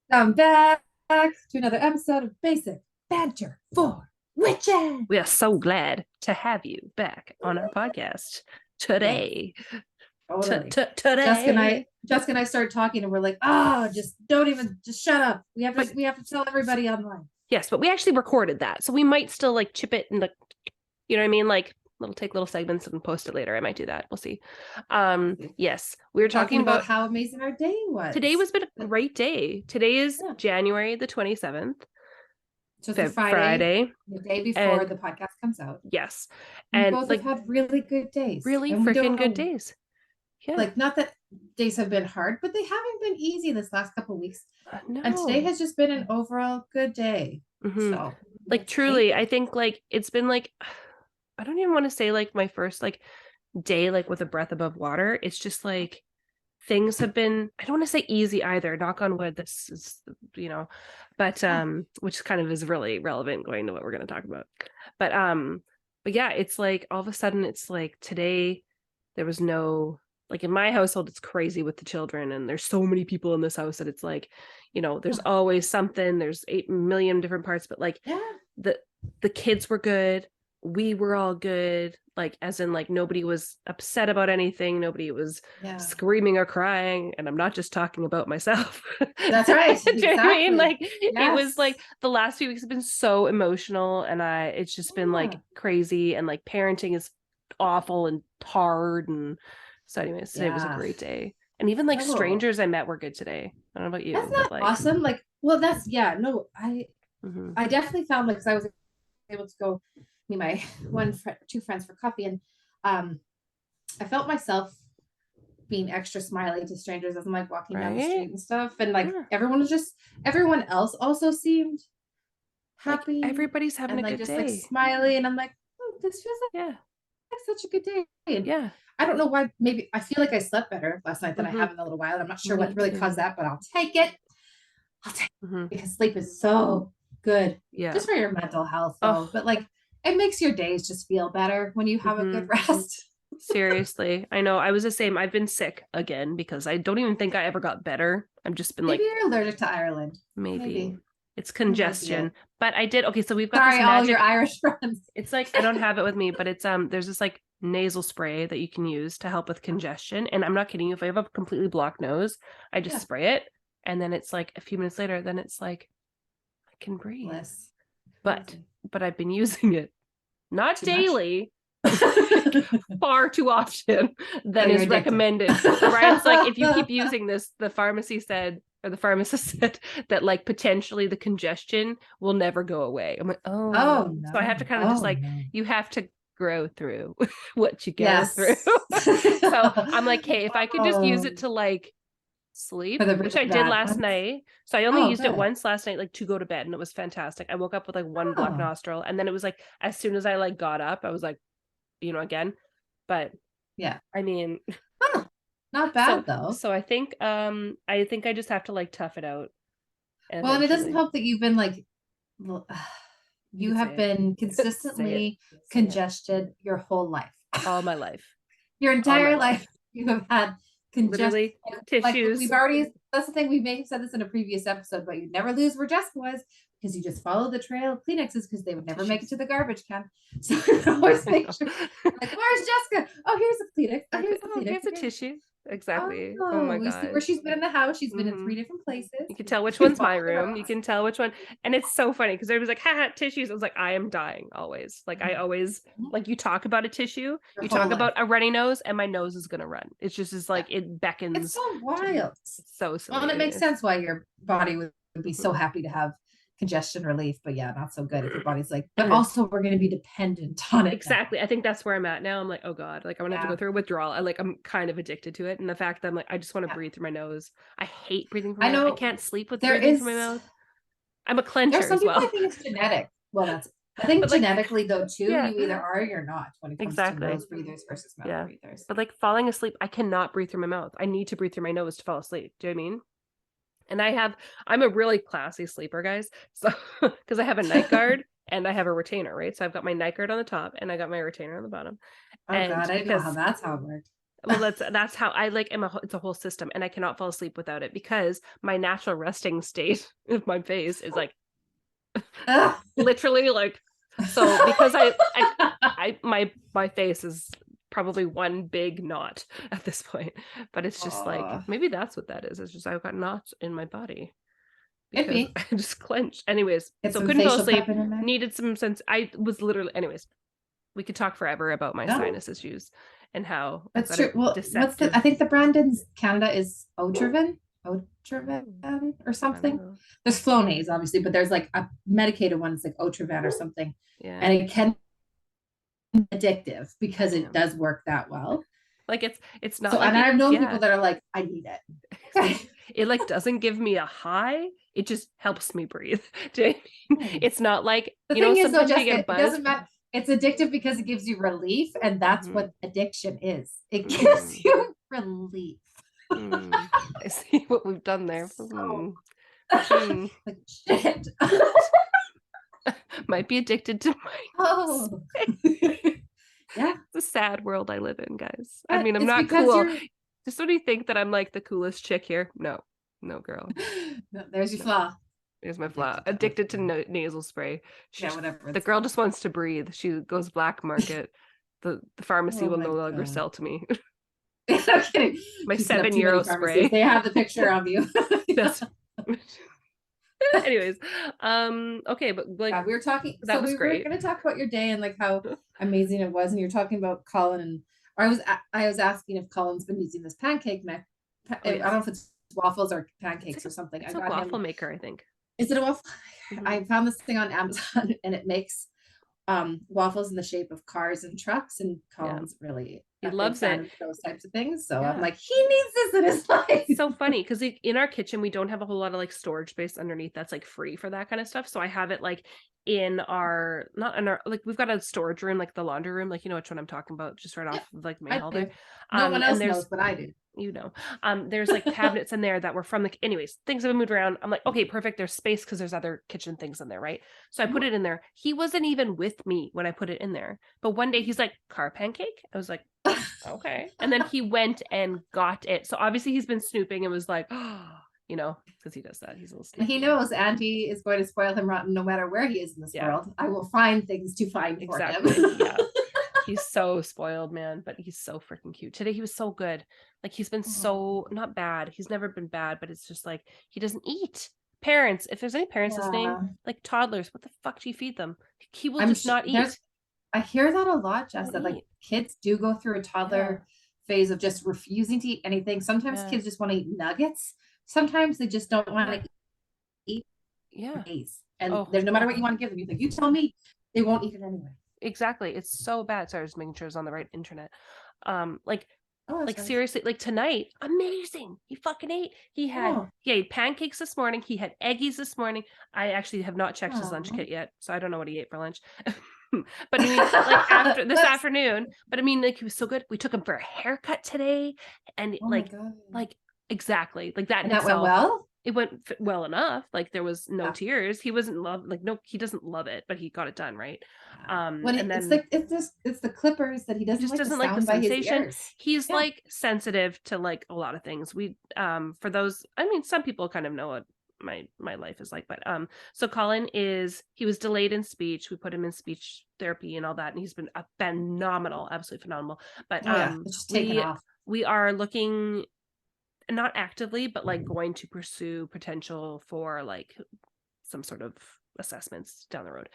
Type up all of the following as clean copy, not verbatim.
I'm back to another episode of Basic Banter for Witches. We are so glad to have you back on our podcast Yes, today. totally. Today. Jessica and I started talking, and we're like, "Oh, just don't even, just shut up. But We have to tell everybody online." yes, but we actually recorded that. So we might still like chip it and you know what I mean? Like take little segments and post it later. I might do that. We'll see. Yes, we were Talking talking about about how amazing our day today was. was been a great day. Today is Yeah. January the 27th, So it's a Friday, Friday. the day before And the podcast comes out. yes, We and both have like had really good days, really and we don't freaking good know, days. Yeah. like, not that days have been hard, but they haven't been easy this last couple of weeks. And today No. has just been an overall good day. Mm-hmm. So Like let's take truly, I it. think like it's been like I don't even want to say like my first like day like with a breath above water. It's just like things have been I don't want to say easy either. Knock on wood, this is but Yeah. which kind of is really relevant going to what we're going to talk about. But but yeah, it's like all of a sudden it's like today there was no like in my household it's crazy with the children and there's so many people in this house that it's like there's always something, there's 8 million different parts, but like Yeah. the the kids were good, we were all good, like as in like nobody was upset about anything, nobody was Yeah. screaming or crying, and I'm not just talking about myself. That's right. Do you know what I mean? Exactly. Like it was Yes. like the last few weeks have been so emotional, and it's just been Yeah. like crazy, and like parenting is awful and hard, and so anyways today was a Yeah. great day, and even like Oh, strangers I met were good today. I don't know about that's you, but not like awesome. Like, well, that's yeah, no, mhm. I definitely found like, because I was able to go meet my two friends for coffee, and um I felt myself being extra smiley to strangers as I'm like walking down the Right, street and stuff. And like yeah, everyone else also seemed like happy everybody's having and a like good just like day. smiley. And I'm like, oh, this feels Yeah, like such a good day. And yeah. I don't know why. Maybe I feel like I slept better last night than I Mm-hmm. have in a little while. I'm not sure Me what really too. caused that, but I'll take it. I'll take Mm-hmm. it because sleep is so good Yeah. just for your mental health, though. Oh. But like, it makes your days just feel better when you have a Mm-hmm. good rest. Seriously, I know. I was the same. I've been sick again because I don't even think I ever got better. I've just been Maybe like, you're allergic to Ireland. maybe Maybe it's that might be congestion. it. But I did. Okay, so we've got this Sorry, all your magic. Irish friends. It's like I don't have it with me, but it's there's this like nasal spray that you can use to help with congestion. And I'm not kidding you. If I have a completely blocked nose, I just Yeah, spray it, and then it's like a few minutes later, then it's like I can breathe. bliss. But Crazy. I've been using it not Too much. daily, So far too often than you're is addicted. recommended. Ryan's like, if you keep using this, the pharmacy said, or the pharmacist said that like potentially the congestion will never go away. I'm like, Oh oh, so I have to no. kind of just Oh like, no. you have to grow through what you go through. Yes. So I'm like, hey, if I could just use Oh, it to like for sleep, the which really I did bad last ones. night. So I only Oh, used it good. once last night, like to go to bed, and it was fantastic. I woke up with like one blocked Oh, nostril, and then it was like as soon as I like got up, I was like, again. But yeah. I mean, Huh. Not so bad though. I think I just have to like tough it out Well, and it doesn't eventually. help that you've been like, You you could have say it. been Say it. consistently Say it. congested your whole life. All my life. Your All my entire life life. you have had congestion. Literally Like tissues. we've already, that's the thing, we may have said this in a previous episode, but you'd never lose where Jessica was because you just follow the trail of Kleenexes because they would never make it Tissues. to the garbage can. So you always I make know. sure, like, where's Jessica? Oh, here's a Kleenex. Oh, here's a Oh, Kleenex. here's a tissue. Exactly. Oh Oh, my we see where gosh. she's been in the house. She's been in Mm-hmm. three different places. You can tell which We one's my follow the room. You routes. can tell which one. And it's so funny because everybody's like, haha, tissues. I was like, I am dying always. Like, I always, like, you talk about a tissue, Your you whole talk life. about a runny nose, and my nose is going to run. It's just as Yeah. like, it It's beckons so to me. wild. It's so Well, silly. and it makes Anyways. sense why your body would be so Mhm. happy to have congestion relief, but yeah, not so good if your body's like, but And then, also we're going to be dependent on it now. exactly. I think that's where I'm at now. I'm like, oh God, like, I'm going to have to go Yeah. through a withdrawal. I'm kind of addicted to it. And the fact that I'm like, I just want to Yeah. breathe through my nose. I hate breathing through I my nose. I know can't sleep with there breathing through my is, mouth. I'm a there are clencher some as people, I well. think it's genetic. Well, I think But like, genetically though, too, yeah, you either are or you're not when it comes to exactly. nose breathers versus mouth Yeah. breathers. But like falling asleep, I cannot breathe through my mouth. I need to breathe through my nose to fall asleep. Do you know what I mean? And I'm a really classy sleeper, guys. So, because I have a night guard and I have a retainer, right? So I've got my night guard on the top and I got my retainer on the bottom. Oh And God, I didn't know how because that's how it worked. Well, that's how I like it's a whole system, and I cannot fall asleep without it because my natural resting state of my face is like literally like, so because my face is probably one big knot at this point, but it's just like maybe that's what that is. It's just I've got knots in my body Could because be. I just clenched. Anyways, Get so some couldn't fall facial asleep. pep in there. Needed some sense. I was literally. Anyways, we could talk forever about my No, sinus issues and how I've that's got a true. Well, deceptive. I think the brand in Canada is Otrivan Hmm, or I don't something. know. There's Flonase, obviously, but there's like a medicated one. It's like Otrivan or something, Yeah, and it can be addictive because yeah. it does work that well. Like it's So, not like and it. I've known Yeah, people that are like, I need it. it like doesn't give me a high. It just helps me breathe. Do you know what I mean? It's not like The thing is, though, sometimes you get a Jessica, it buzz. doesn't matter. It's addictive because it gives you relief, and that's Mm-hmm. what addiction is. It gives Mm, you relief. mm. I see what we've done there. So, Mm. like shit. Might be addicted to my. Oh, yeah. It's a sad world I live in, guys. I But mean, I'm it's not because cool. you're. Just when you think that I'm like the coolest chick here, no, no, girl, No, there's your no. flaw. Here's my flaw. To Addicted to nasal spray. yeah, whatever. The It's girl called. just wants to breathe. She goes black market. The pharmacy Oh will my no longer god. sell to me. No kidding. My She's hit up too €7 many pharmacies. spray. They have the picture of you. That's anyways. Okay, but like Yeah, we were talking. that So was we were great. going to talk about your day and like how amazing it was, and you're talking about Colin and or I was asking if Colin's been using this pancake mix. Oh, I yes. don't know if it's waffles or pancakes or something. It's I a got waffle him. maker, I think. Is it a waffle? Mm-hmm. I found this thing on Amazon and it makes waffles in the shape of cars and trucks, and Colin's really He a big loves fan it. of those types of things. So Yeah. I'm like, he needs this in his life. It's so funny because in our kitchen we don't have a whole lot of like storage space underneath that's like free for that kind of stuff. So I have it like in our not in our like we've got a storage room like the laundry room, like you know which one I'm talking about, just right Yep, off of like I Mayhall do. there. No one And else there's knows, but I do. there's like cabinets in there that were from like anyways things have been moved around. I'm like, okay, perfect, there's space because there's other kitchen things in there, right? So I put it in there. He wasn't even with me when I put it in there, but one day he's like, car pancake. I was like, okay, and then he went and got it. So obviously he's been snooping and was like, oh, because he does that, he's a little sneaky. He knows Auntie is going to spoil him rotten no matter where he is in this world. I will find things to find for him. Yeah. He's so spoiled, man, but he's so freaking cute. Today he was so good. Like he's been so not bad. He's never been bad, but it's just like he doesn't eat. Parents, if there's any parents listening, like toddlers, what the fuck do you feed them? He will just not eat. I hear that a lot, Jess, that like kids do go through a toddler phase of just refusing to eat anything. Sometimes kids just want to eat nuggets. Sometimes they just don't want to eat days. And there's no matter what you want to give them. You're like, you tell me, they won't eat it anyway. Exactly. It's so bad. Sorry, I was making sure I was on the right internet. Seriously, like tonight, amazing. He fucking ate. He ate pancakes this morning. He had eggies this morning. I actually have not checked his lunch kit yet, so I don't know what he ate for lunch. But I mean, like after this afternoon. But I mean, like he was so good. We took him for a haircut today, and like exactly like that. And that went well. It went well enough. Like there was no tears. He wasn't he doesn't love it, but he got it done right. And then it's the clippers that he doesn't like the sensation. He's like sensitive to like a lot of things. We for those, I mean, some people kind of know what my life is like, but so Colin he was delayed in speech. We put him in speech therapy and all that, and he's been a phenomenal, absolutely phenomenal. But we are looking, not actively, but like going to pursue potential for like some sort of assessments down the road.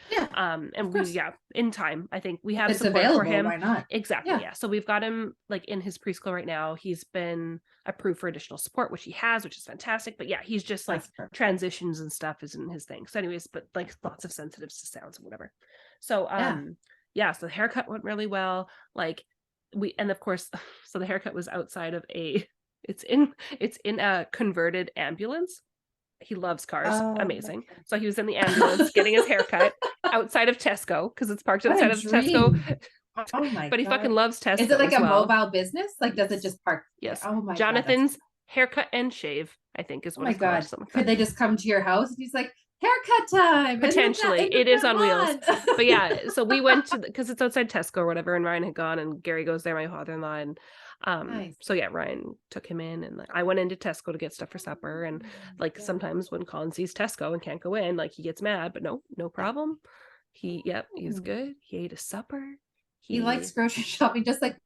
In time, I think we have support for him. Why not? Exactly. Yeah. So we've got him like in his preschool right now. He's been approved for additional support, which he has, which is fantastic. But yeah, he's just like transitions and stuff isn't his thing. So anyways, but like lots of sensitives to sounds and whatever. So so the haircut went really well. Like and of course, so the haircut was outside of it's in a converted ambulance. He loves cars. Amazing. So he was in the ambulance getting his haircut outside of Tesco because it's parked outside of Tesco. Oh my But he fucking loves Tesco. Is it like a mobile business? Like, does it just park? Yes. Oh my Jonathan's haircut and shave, I think is what it's called. Something like Could they just come to your house and he's like, haircut time? Potentially. It is on wheels. But yeah, so we went to because it's outside Tesco or whatever, and Ryan had gone, and Gary goes there, my father-in-law, and Nice. So yeah, Ryan took him in, and like I went into Tesco to get stuff for supper, and like sometimes when Colin sees Tesco and can't go in, like he gets mad, but no problem. He's good. He ate a supper. He likes grocery shopping just like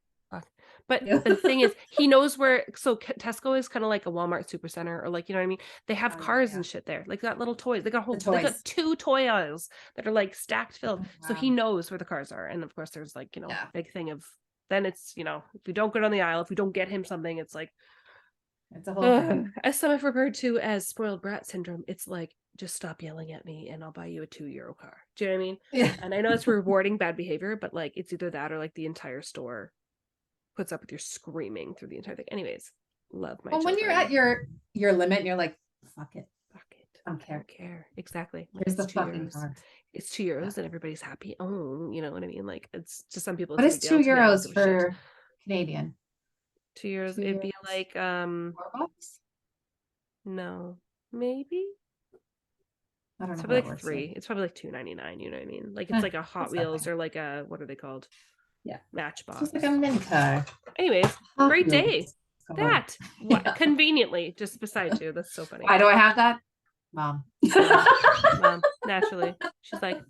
But the thing is, he knows where. So Tesco is kind of like a Walmart supercenter, or like, you know what I mean. They have cars and shit there, like got little toys. They got they got 2 toy aisles that are like stacked filled. So he knows where the cars are, and of course, there's like, you know, big thing of then it's, you know, if we don't go down the aisle, if we don't get him something, it's like it's a whole thing. As some have referred to as spoiled brat syndrome. It's like, just stop yelling at me and I'll buy you a €2 car. Do you know what I mean? Yeah. And I know it's rewarding bad behavior, but like it's either that or like the entire store puts up with your screaming through the entire thing. Anyways, love my children. When you're at your limit and you're like, fuck it. I don't care. Exactly. Here's the fucking car. It's €2 and everybody's happy. Oh, you know what I mean? Like, it's to some people. What is €2 for Canadian? €2. It'd be like $4. No, maybe. I don't know. It's probably like $3. It's probably like $2.99. You know what I mean? Like it's like a Hot Wheels or like a, what are they called? Yeah, Matchbox. It's like a mini car. Anyways, great day. That conveniently just beside you. That's so funny. Why do I have that? Mom. Mom, naturally. She's like,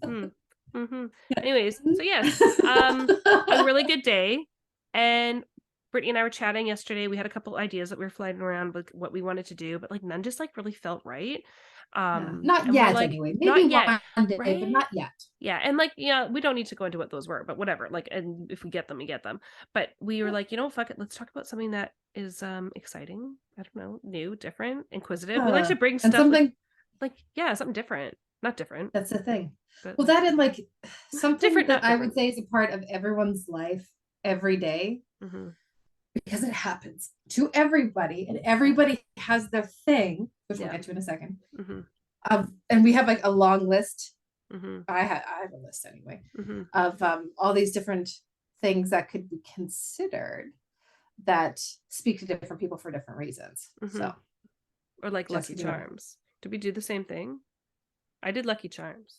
Anyways, so yes, a really good day. And Brittany and I were chatting yesterday. We had a couple ideas that we were flying around with what we wanted to do, but like none just like really felt right. Not yet, like, anyway. Maybe not yet, one day, right? But not yet. Yeah, and like, yeah, we don't need to go into what those were, but whatever. Like, and if we get them, we get them. But we were like, you know, fuck it, let's talk about something that is exciting. I don't know, new, different, inquisitive. We like to bring stuff something like something different, not different. That's the thing. But, well, that and like something different that I would say is a part of everyone's life every day. Because it happens to everybody, and everybody has their thing, which we'll get to in a second. And we have like a long list. I have a list anyway of all these different things that could be considered that speak to different people for different reasons. So, or like Lucky Charms. Did we do the same thing? I did Lucky Charms.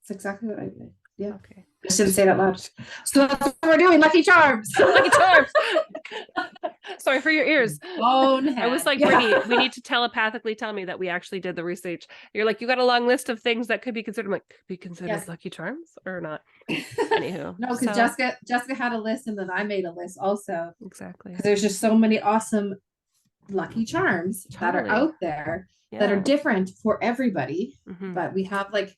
That's exactly what I did. Yeah. Okay. I shouldn't say that loud. So that's what we're doing. Lucky Charms. Lucky Charms. Sorry for your ears. I was like, Brittany, we need to telepathically tell me that we actually did the research. You're like, you got a long list of things that could be considered. I'm like, could be considered Lucky Charms or not? Anywho. No, because Jessica had a list, and then I made a list also. Exactly. Because there's just so many awesome Lucky Charms that are out there that are different for everybody. But we have like,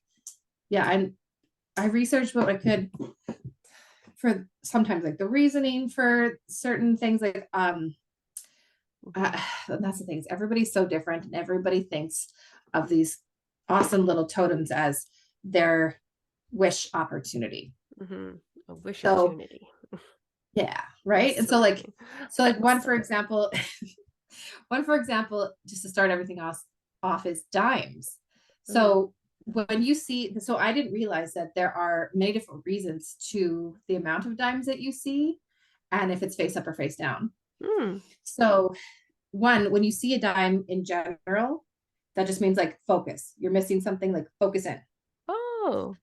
I researched what I could for sometimes like the reasoning for certain things, like that's the thing, everybody's so different, and everybody thinks of these awesome little totems as their wish opportunity. A wish opportunity. Yeah, right. And so like one for example, just to start everything off is dimes. So when you see, so I didn't realize that there are many different reasons to the amount of dimes that you see, and if it's face up or face down. So when you see a dime in general, that just means like focus. You're missing something, like focus in. Oh.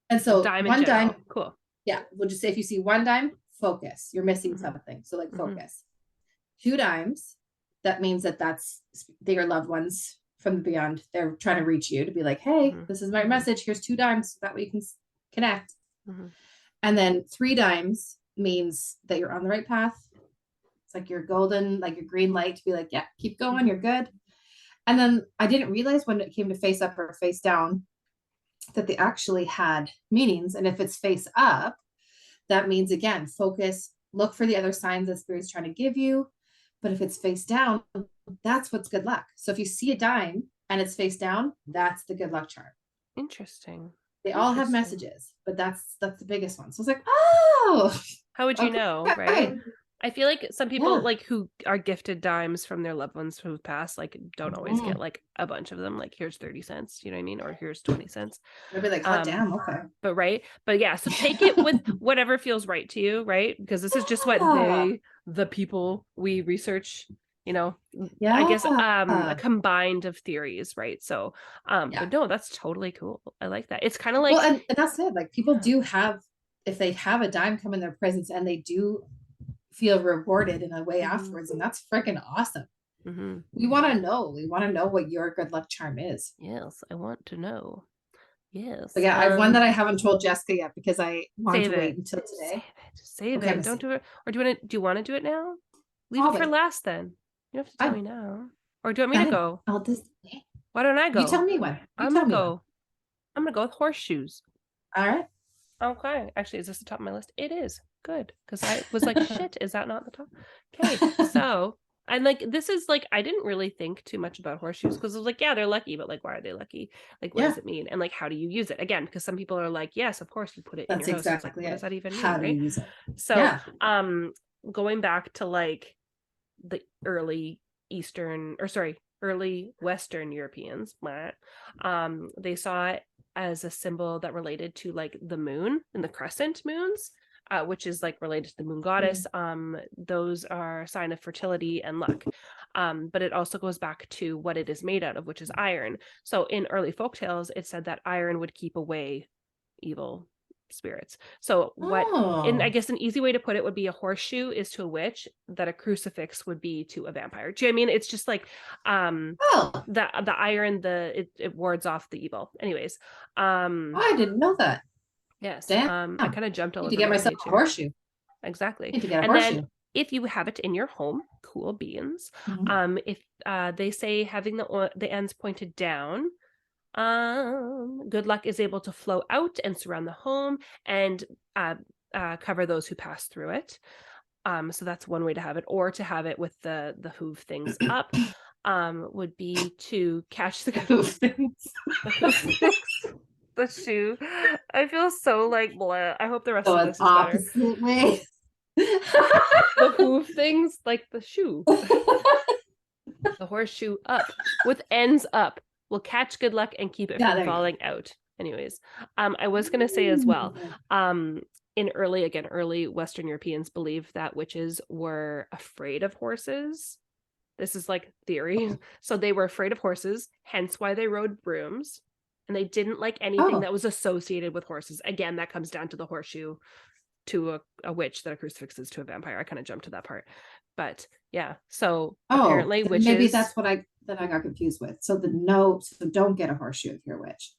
And so one dime, cool. Yeah, we'll just say if you see one dime, focus. You're missing something. So like focus. 2 dimes, that means that's your loved ones from the beyond. They're trying to reach you to be like, hey, this is my message. Here's 2 dimes. So that way you can connect. And then 3 dimes means that you're on the right path. It's like your golden, like your green light to be like, yeah, keep going. You're good. And then I didn't realize when it came to face up or face down that they actually had meanings. And if it's face up, that means, again, focus, look for the other signs that Spirit's trying to give you. But if it's face down, that's what's good luck. So if you see a dime and it's face down, that's the good luck chart. Interesting. They all have messages, but that's the biggest one. So it's like, oh, how would you know, right? I feel like some people like who are gifted dimes from their loved ones who've passed, like don't always get like a bunch of them. Like here's 30 cents, you know what I mean? Or here's 20 cents. They'll be like, oh, damn, okay. But yeah, so take it with whatever feels right to you, right? Because this is just what the people we research, you know, I guess a combined of theories, right? So but no, that's totally cool. I like that. It's kind of like, well, and that's it. Like people do have, if they have a dime come in their presence and they do feel rewarded in a way afterwards, and that's freaking awesome. We want to know what your good luck charm is. Yes, I want to know. Yes. But yeah, I have one that I haven't told Jessica yet because I want to wait until today. Save it. Don't do it. Or do you want to do it now? Leave it for last then. You don't have to tell me now. Or do you want me to go? I'll just Why don't I go? You tell me when. I'm gonna go with horseshoes. All right. Okay. Actually, is this the top of my list? It is. Good. Because I was like, shit, is that not the top? Okay. So and like this is like I didn't really think too much about horseshoes because I was like, yeah, they're lucky, but like why are they lucky? Like what does it mean? And like how do you use it? Again, because some people are like, yes, of course you put it in your house. Exactly. Like, what does that even mean? How do you use it? So going back to like the early Western Europeans, they saw it as a symbol that related to like the moon and the crescent moons, which is like related to the moon goddess. Those are a sign of fertility and luck. But it also goes back to what it is made out of, which is iron. So in early folktales, it said that iron would keep away evil spirits. So and I guess an easy way to put it would be a horseshoe is to a witch, that a crucifix would be to a vampire. Do you know what I mean? It's just like the iron, it wards off the evil. Anyways, I didn't know that. Yes. I kind of jumped all over to get myself a horseshoe. Exactly. To get a horseshoe. Then if you have it in your home, cool beans. If they say having the ends pointed down, good luck is able to flow out and surround the home and cover those who pass through it. So that's one way to have it, or to have it with the hoof things up. Would be to catch the hoof things. The shoe. I feel so like blah. I hope the rest of this is better. Opposite way. The hoof things, like the shoe. The horseshoe up with ends up will catch good luck and keep it from falling out. Anyways, I was gonna say as well, in early Western Europeans believed that witches were afraid of horses. This is like theory. So they were afraid of horses, hence why they rode brooms. And they didn't like anything that was associated with horses. Again, that comes down to the horseshoe to a witch, that a crucifix is to a vampire. I kind of jumped to that part. But yeah, so apparently witches... Maybe that's what I got confused with. So so don't get a horseshoe if you're a witch.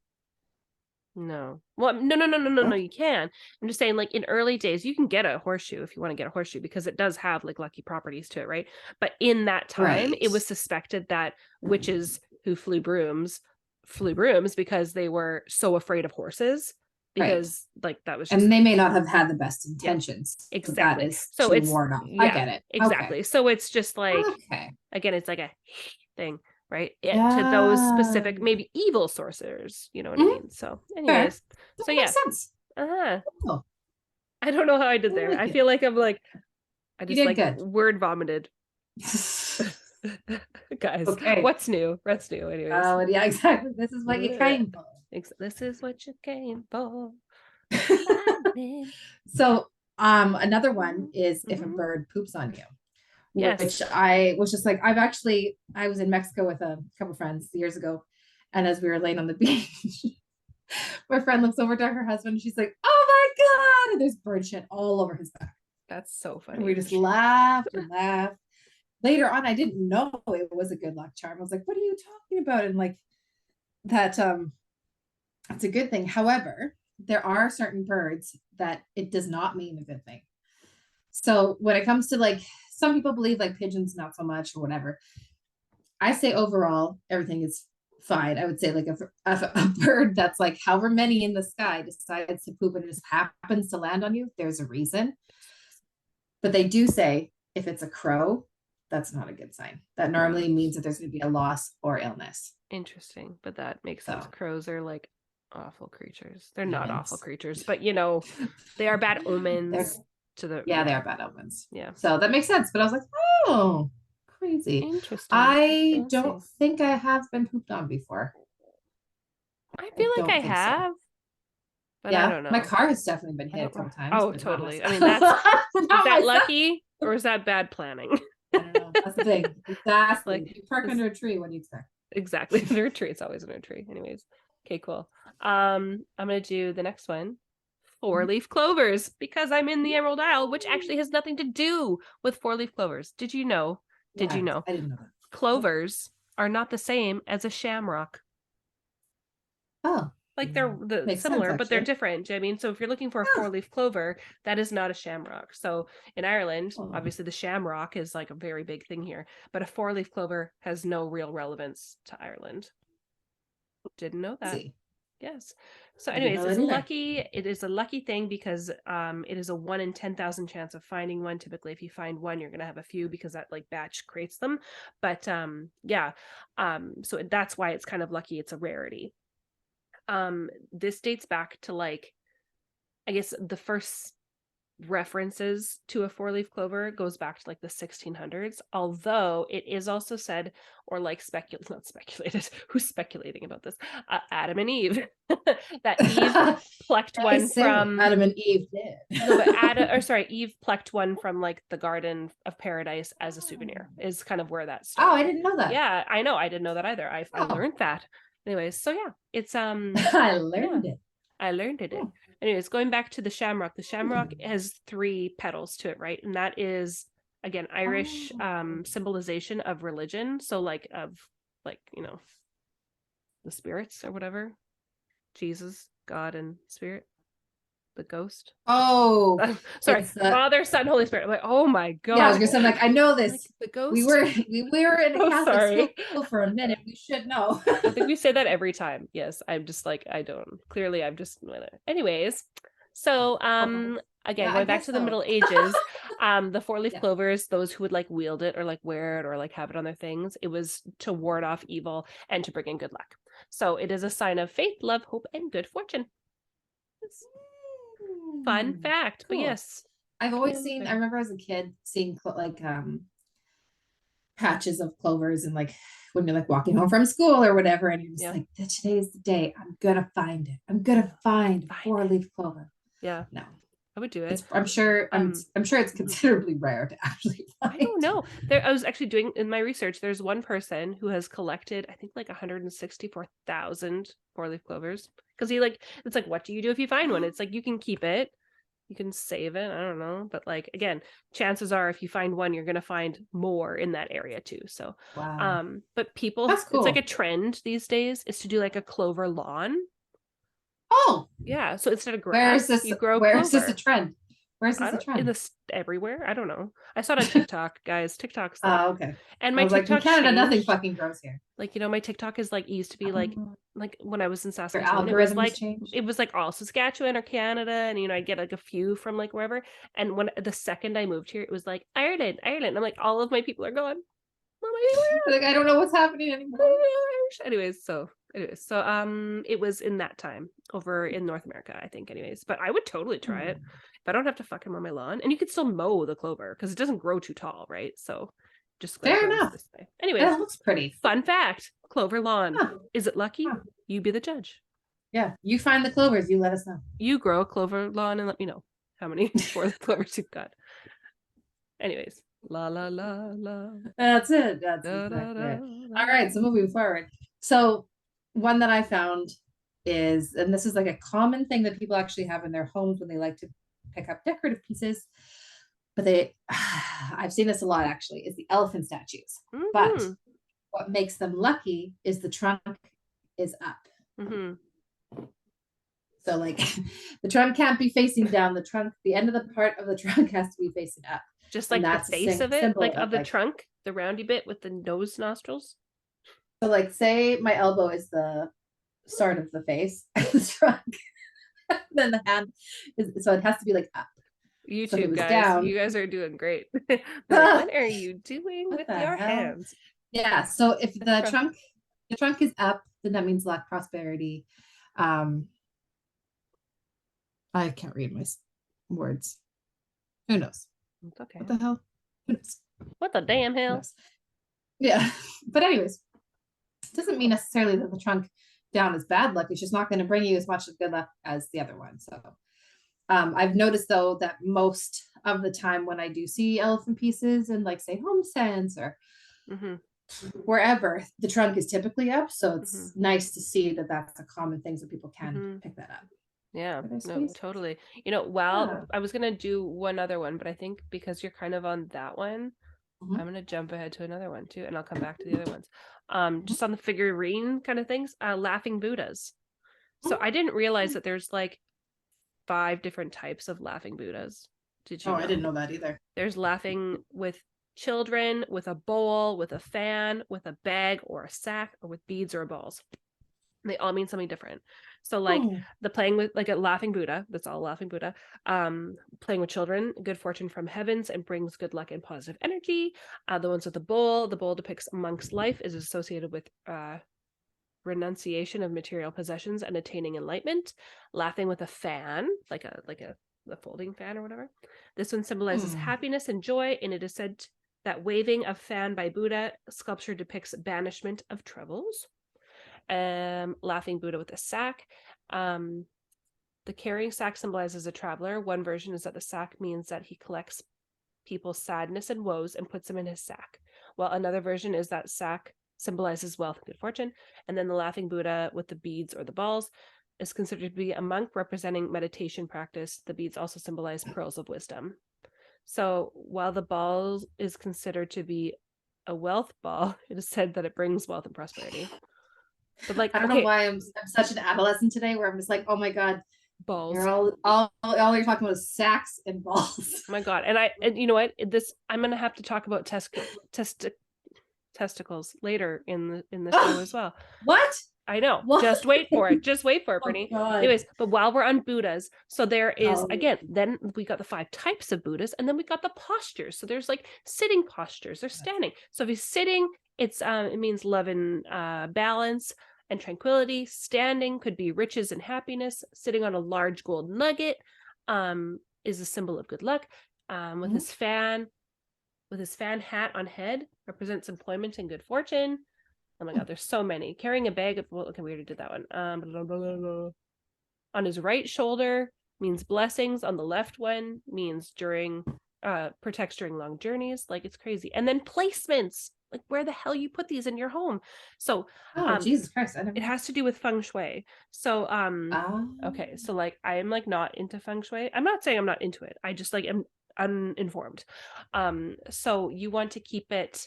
No. Well, no, you can. I'm just saying, like, in early days, you can get a horseshoe if you want to get a horseshoe, because it does have like lucky properties to it, right? But in that time, it was suspected that witches who flew brooms because they were so afraid of horses, because like that was just... and they may not have had the best intentions. Exactly. So it's ward off. I get it. Exactly. So it's just like, again, it's like a thing, right? To those specific, maybe evil sorcerers, you know what I mean? So anyways, that makes sense. Cool. I don't know how I did there. I feel like I'm like, I just like good. Word vomited. Guys, what's new? Anyways. Oh yeah, exactly. This is what you came for. This is what you came for. So another one is if a bird poops on you. Yes. Which I was just like, I was in Mexico with a couple friends years ago, and as we were laying on the beach, my friend looks over to her husband and she's like, oh my god, and there's bird shit all over his back. That's so funny. And we just laughed and laughed. Later on, I didn't know it was a good luck charm. I was like, what are you talking about? And like that, it's a good thing. However, there are certain birds that it does not mean a good thing. So when it comes to like, some people believe like pigeons, not so much, or whatever. I say overall, everything is fine. I would say like a bird that's like however many in the sky decides to poop and it just happens to land on you, there's a reason. But they do say if it's a crow, that's not a good sign. That normally means that there's going to be a loss or illness. Interesting, but that makes sense. Crows are like awful creatures. They're not awful creatures, but you know, they are bad omens. They are bad omens. Yeah. So that makes sense. But I was like, oh, crazy. Interesting. I don't think I have been pooped on before. I feel like I have. But I don't know. My car has definitely been hit a couple times. Oh, totally. I mean, is that lucky or is that bad planning? I don't know. That's the thing. Exactly. Like, you park under a tree when you expect. Exactly. Under a tree. It's always under a tree. Anyways. Okay, cool. I'm gonna do the next one. 4-leaf clovers, because I'm in the Emerald Isle, which actually has nothing to do with 4-leaf clovers. Did you know? Did you know? I didn't know that. Clovers are not the same as a shamrock. Oh. Like they're similar, sense, but they're different. I mean, so if you're looking for a 4-leaf clover, that is not a shamrock. So in Ireland, obviously the shamrock is like a very big thing here, but a 4-leaf clover has no real relevance to Ireland. Didn't know that. Yes. So anyways, it's lucky. It is a lucky thing because it is a 1 in 10,000 chance of finding one. Typically, if you find one, you're gonna have a few because that like batch creates them. But yeah. So that's why it's kind of lucky. It's a rarity. This dates back to like, I guess the first references to a 4-leaf clover goes back to like the 1600s, although it is also said, or like not speculated, who's speculating about this, Adam and Eve, that Eve plucked one from Adam and Eve did. No, but Eve plucked one from like the Garden of Paradise as a souvenir, is kind of where that started. Oh, I didn't know that. Yeah, I know, I didn't know that either. I learned that. Anyways, so yeah, it's I learned it. I learned it. Anyways, going back to the shamrock has 3 petals to it, right? And that is, again, Irish symbolization of religion. So like of like, you know, the spirits or whatever. Jesus, God, and spirit. The ghost. Oh, sorry, Father, Son, Holy Spirit. I'm like, oh my god. Yeah, I was gonna say, I'm like, I know this. Like, the ghost. We were in a Catholic school for a minute. We should know. I think we say that every time. Yes, I'm just like, I don't. Clearly, I'm just. Anyways, so again, going back to the Middle Ages, the 4-leaf clovers, those who would like wield it or like wear it or like have it on their things, it was to ward off evil and to bring in good luck. So it is a sign of faith, love, hope, and good fortune. Fun fact. Cool. But yes, I've always seen, I remember as a kid seeing like patches of clovers and like when you're like walking home from school or whatever, and you're just like, today's the day, I'm gonna find it. I'm gonna find a 4-leaf clover. Yeah. No, I would do it. I'm sure it's considerably rare to actually find. I don't know. I was actually doing in my research, there's one person who has collected, I think like 164,000 4-leaf clovers. Because it's like, what do you do if you find one? It's like, you can keep it, you can save it, I don't know, but like, again, chances are if you find one, you're gonna find more in that area too. So but people, it's like a trend these days is to do like a clover lawn. Oh yeah, so instead of grass, you grow clover. Where is this a trend? Where's this a trend? Everywhere. I don't know. I saw it on TikTok, guys. TikTok's like, okay. And my TikTok like, in Canada, nothing fucking grows here. Like, you know, my TikTok is like, it used to be like when I was in Saskatoon, it was like all Saskatchewan or Canada, and you know, I'd get like a few from like wherever. And when the second I moved here, it was like Ireland. I'm like, all of my people are gone. Like, I don't know what's happening anymore. Anyways, so it was in that time over in North America, I think. Anyways, but I would totally try it if I don't have to fuck him on my lawn, and you could still mow the clover because it doesn't grow too tall, right? So just fair enough. This way. Anyways, that looks pretty. Fun fact: clover lawn. Is it lucky? You be the judge. Yeah, you find the clovers. You let us know. You grow a clover lawn and let me know how many 4-leaf clovers you've got. Anyways. La la la la. That's it. That's exactly it. All right, so moving forward. So one that I found is, and this is like a common thing that people actually have in their homes when they like to pick up decorative pieces, but I've seen this a lot actually, is the elephant statues. But what makes them lucky is the trunk is up. So like the trunk can't be facing down. The end of the part of the trunk has to be facing up. Just like the face of it, like of the trunk, the roundy bit with the nose nostrils. So like, say my elbow is the start of the face, the trunk, then the hand is, so it has to be like up. YouTube guys, down, you guys are doing great. Like, what are you doing with your hands? Yeah, so if the trunk is up, then that means luck, prosperity. I can't read my words. Who knows? It's okay. What the hell? Who knows? What the damn hell? Yeah, but anyways, it doesn't mean necessarily that the trunk down is bad luck. It's just not going to bring you as much of good luck as the other one. So I've noticed though that most of the time when I do see elephant pieces and like say HomeSense or wherever, the trunk is typically up. So it's nice to see that that's a common thing so people can pick that up. Yeah, for their no, spaces. totally. Well, I was gonna do one other one, but I think because you're kind of on that one, I'm gonna jump ahead to another one too, and I'll come back to the other ones. Just on the figurine kind of things, laughing Buddhas. So I didn't realize that there's like 5 different types of laughing Buddhas. Did you know? I didn't know that either. There's laughing with children, with a bowl, with a fan, with a bag or a sack, or with beads or balls. They all mean something different. So like the playing with like a laughing Buddha, that's all laughing Buddha. Playing with children, good fortune from heavens and brings good luck and positive energy. The ones with the bowl depicts a monk's life, is associated with renunciation of material possessions and attaining enlightenment. Laughing with a fan, like a folding fan or whatever. This one symbolizes happiness and joy, and it is said that waving a fan by Buddha sculpture depicts banishment of troubles. Laughing Buddha with a sack. The carrying sack symbolizes a traveler. One version is that the sack means that he collects people's sadness and woes and puts them in his sack, while another version is that sack symbolizes wealth and good fortune. And then the laughing Buddha with the beads or the balls is considered to be a monk representing meditation practice. The beads also symbolize pearls of wisdom. So while the ball is considered to be a wealth ball, it is said that it brings wealth and prosperity. But like, I don't know why I'm such an adolescent today, where I'm just like, oh my god, balls. You're all you're talking about is sacks and balls. Oh my god! And you know what? I'm gonna have to talk about testicles later in the show as well. What? I know. What? Just wait for it. Just wait for it, Brittany. Oh, anyways, but while we're on Buddhas, so there is again, then we got the 5 types of Buddhas, and then we got the postures. So there's like sitting postures, there's standing. So if he's sitting, it means love and balance and tranquility. Standing could be riches and happiness. Sitting on a large gold nugget is a symbol of good luck. With his fan hat on head represents employment and good fortune. Oh my god, there's so many. Carrying a bag of, well, okay, we already did that one. On his right shoulder means blessings. On the left one means protects during long journeys. Like, it's crazy. And then placements, like where the hell you put these in your home. So Jesus Christ, it has to do with feng shui. So okay, so like I am like not into feng shui. I'm not saying I'm not into it. I just like am uninformed. So you want to keep it,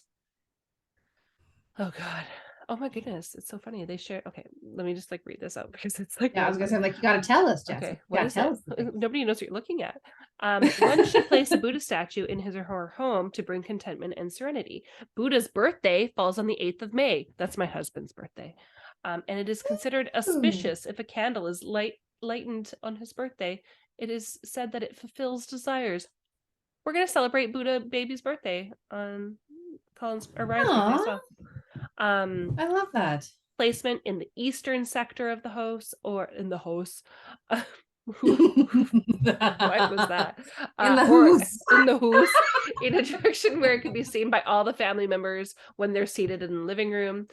oh god, oh my goodness, it's so funny. They share, okay, let me just like read this out because it's like, I was gonna say, like, you gotta tell us, Jess. Okay, what is it? Nobody knows what you're looking at. One should place a Buddha statue in his or her home to bring contentment and serenity. Buddha's birthday falls on the 8th of May. That's my husband's birthday. And it is considered auspicious if a candle is lightened on his birthday. It is said that it fulfills desires. We're gonna celebrate Buddha baby's birthday on Ryan's birthday as well. I love that. Placement in the eastern sector of the house, or in the house. What was that? In the house. In the house, in a direction where it can be seen by all the family members when they're seated in the living room,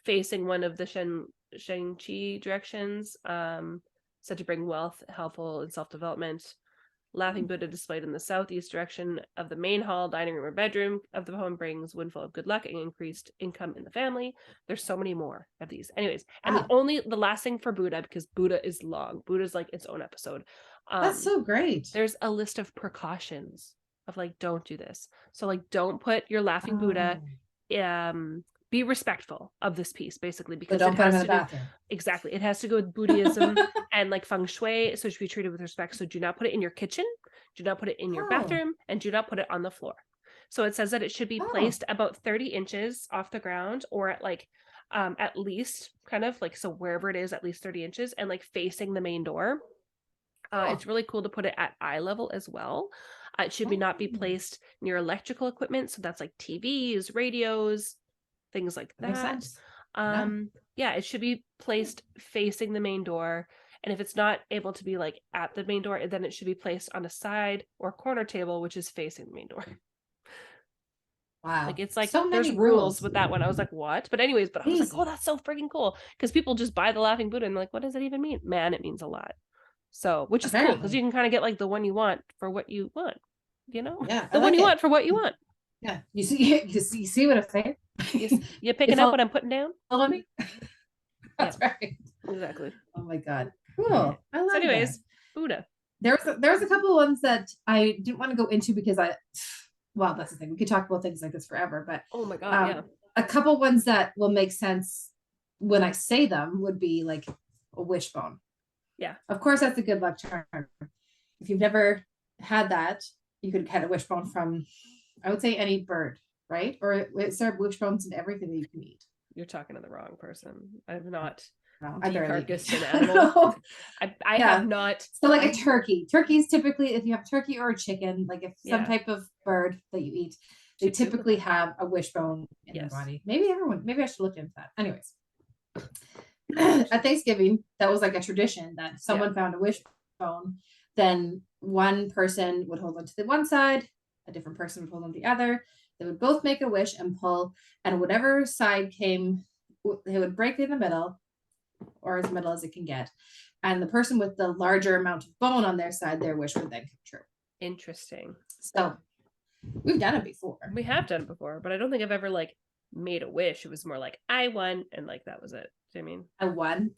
facing one of the Shang-Chi directions, said to bring wealth, helpful, and self-development. Laughing Buddha displayed in the southeast direction of the main hall, dining room, or bedroom of the home brings windfall of good luck and increased income in the family. There's so many more of these. Anyways, and the last thing for Buddha, because Buddha is long. Buddha's like its own episode. That's so great. There's a list of precautions of like, don't do this. So like, don't put your laughing Buddha, be respectful of this piece, basically, because it has to do, exactly, it has to go with Buddhism and like feng shui, so it should be treated with respect. So do not put it in your kitchen, do not put it in your bathroom, and do not put it on the floor. So it says that it should be placed about 30 inches off the ground, or at like at least kind of like, so wherever it is, at least 30 inches, and like facing the main door. It's really cool to put it at eye level as well. It should not be placed near electrical equipment, so that's like TVs, radios, things like that. Makes sense. Yeah, it should be placed facing the main door. And if it's not able to be like at the main door, then it should be placed on a side or corner table, which is facing the main door. Wow. Like, it's like, so there's rules with that one. I was like, what? But anyways, I was like, oh, that's so freaking cool. Because people just buy the laughing Buddha and they're like, what does it even mean? Man, it means a lot. So, which is cool, because you can kind of get like the one you want for what you want, you know? Yeah. The one you want for what you want. Yeah. You see what I'm saying? You picking up what I'm putting down? Follow me? That's right. Exactly. Oh my god. Cool. I love So anyways, that. Buddha. There was a couple of ones that I didn't want to go into because well, that's the thing. We could talk about things like this forever, but Oh my God, yeah. A couple ones that will make sense when I say them would be like a wishbone. Yeah. Of course, that's a good luck charm. If you've never had that, you could get a wishbone from, I would say, any bird, right? Or serve wishbones in everything that you can eat. You're talking to the wrong person. I've not decarcassed an animal. I have not. So like a turkey. Turkeys typically, if you have turkey or a chicken, like if some type of bird that you eat, they typically have a wishbone in their body. Maybe I should look into that. Anyways, at Thanksgiving, that was like a tradition that someone found a wishbone, then one person would hold on to the one side, a different person would hold on to the other. They would both make a wish and pull, and whatever side came, they would break in the middle, or as middle as it can get. And the person with the larger amount of bone on their side, their wish would then come true. Interesting. So we've done it before. We have done it before, but I don't think I've ever like made a wish. It was more like I won, and like that was it. Do you know what I mean?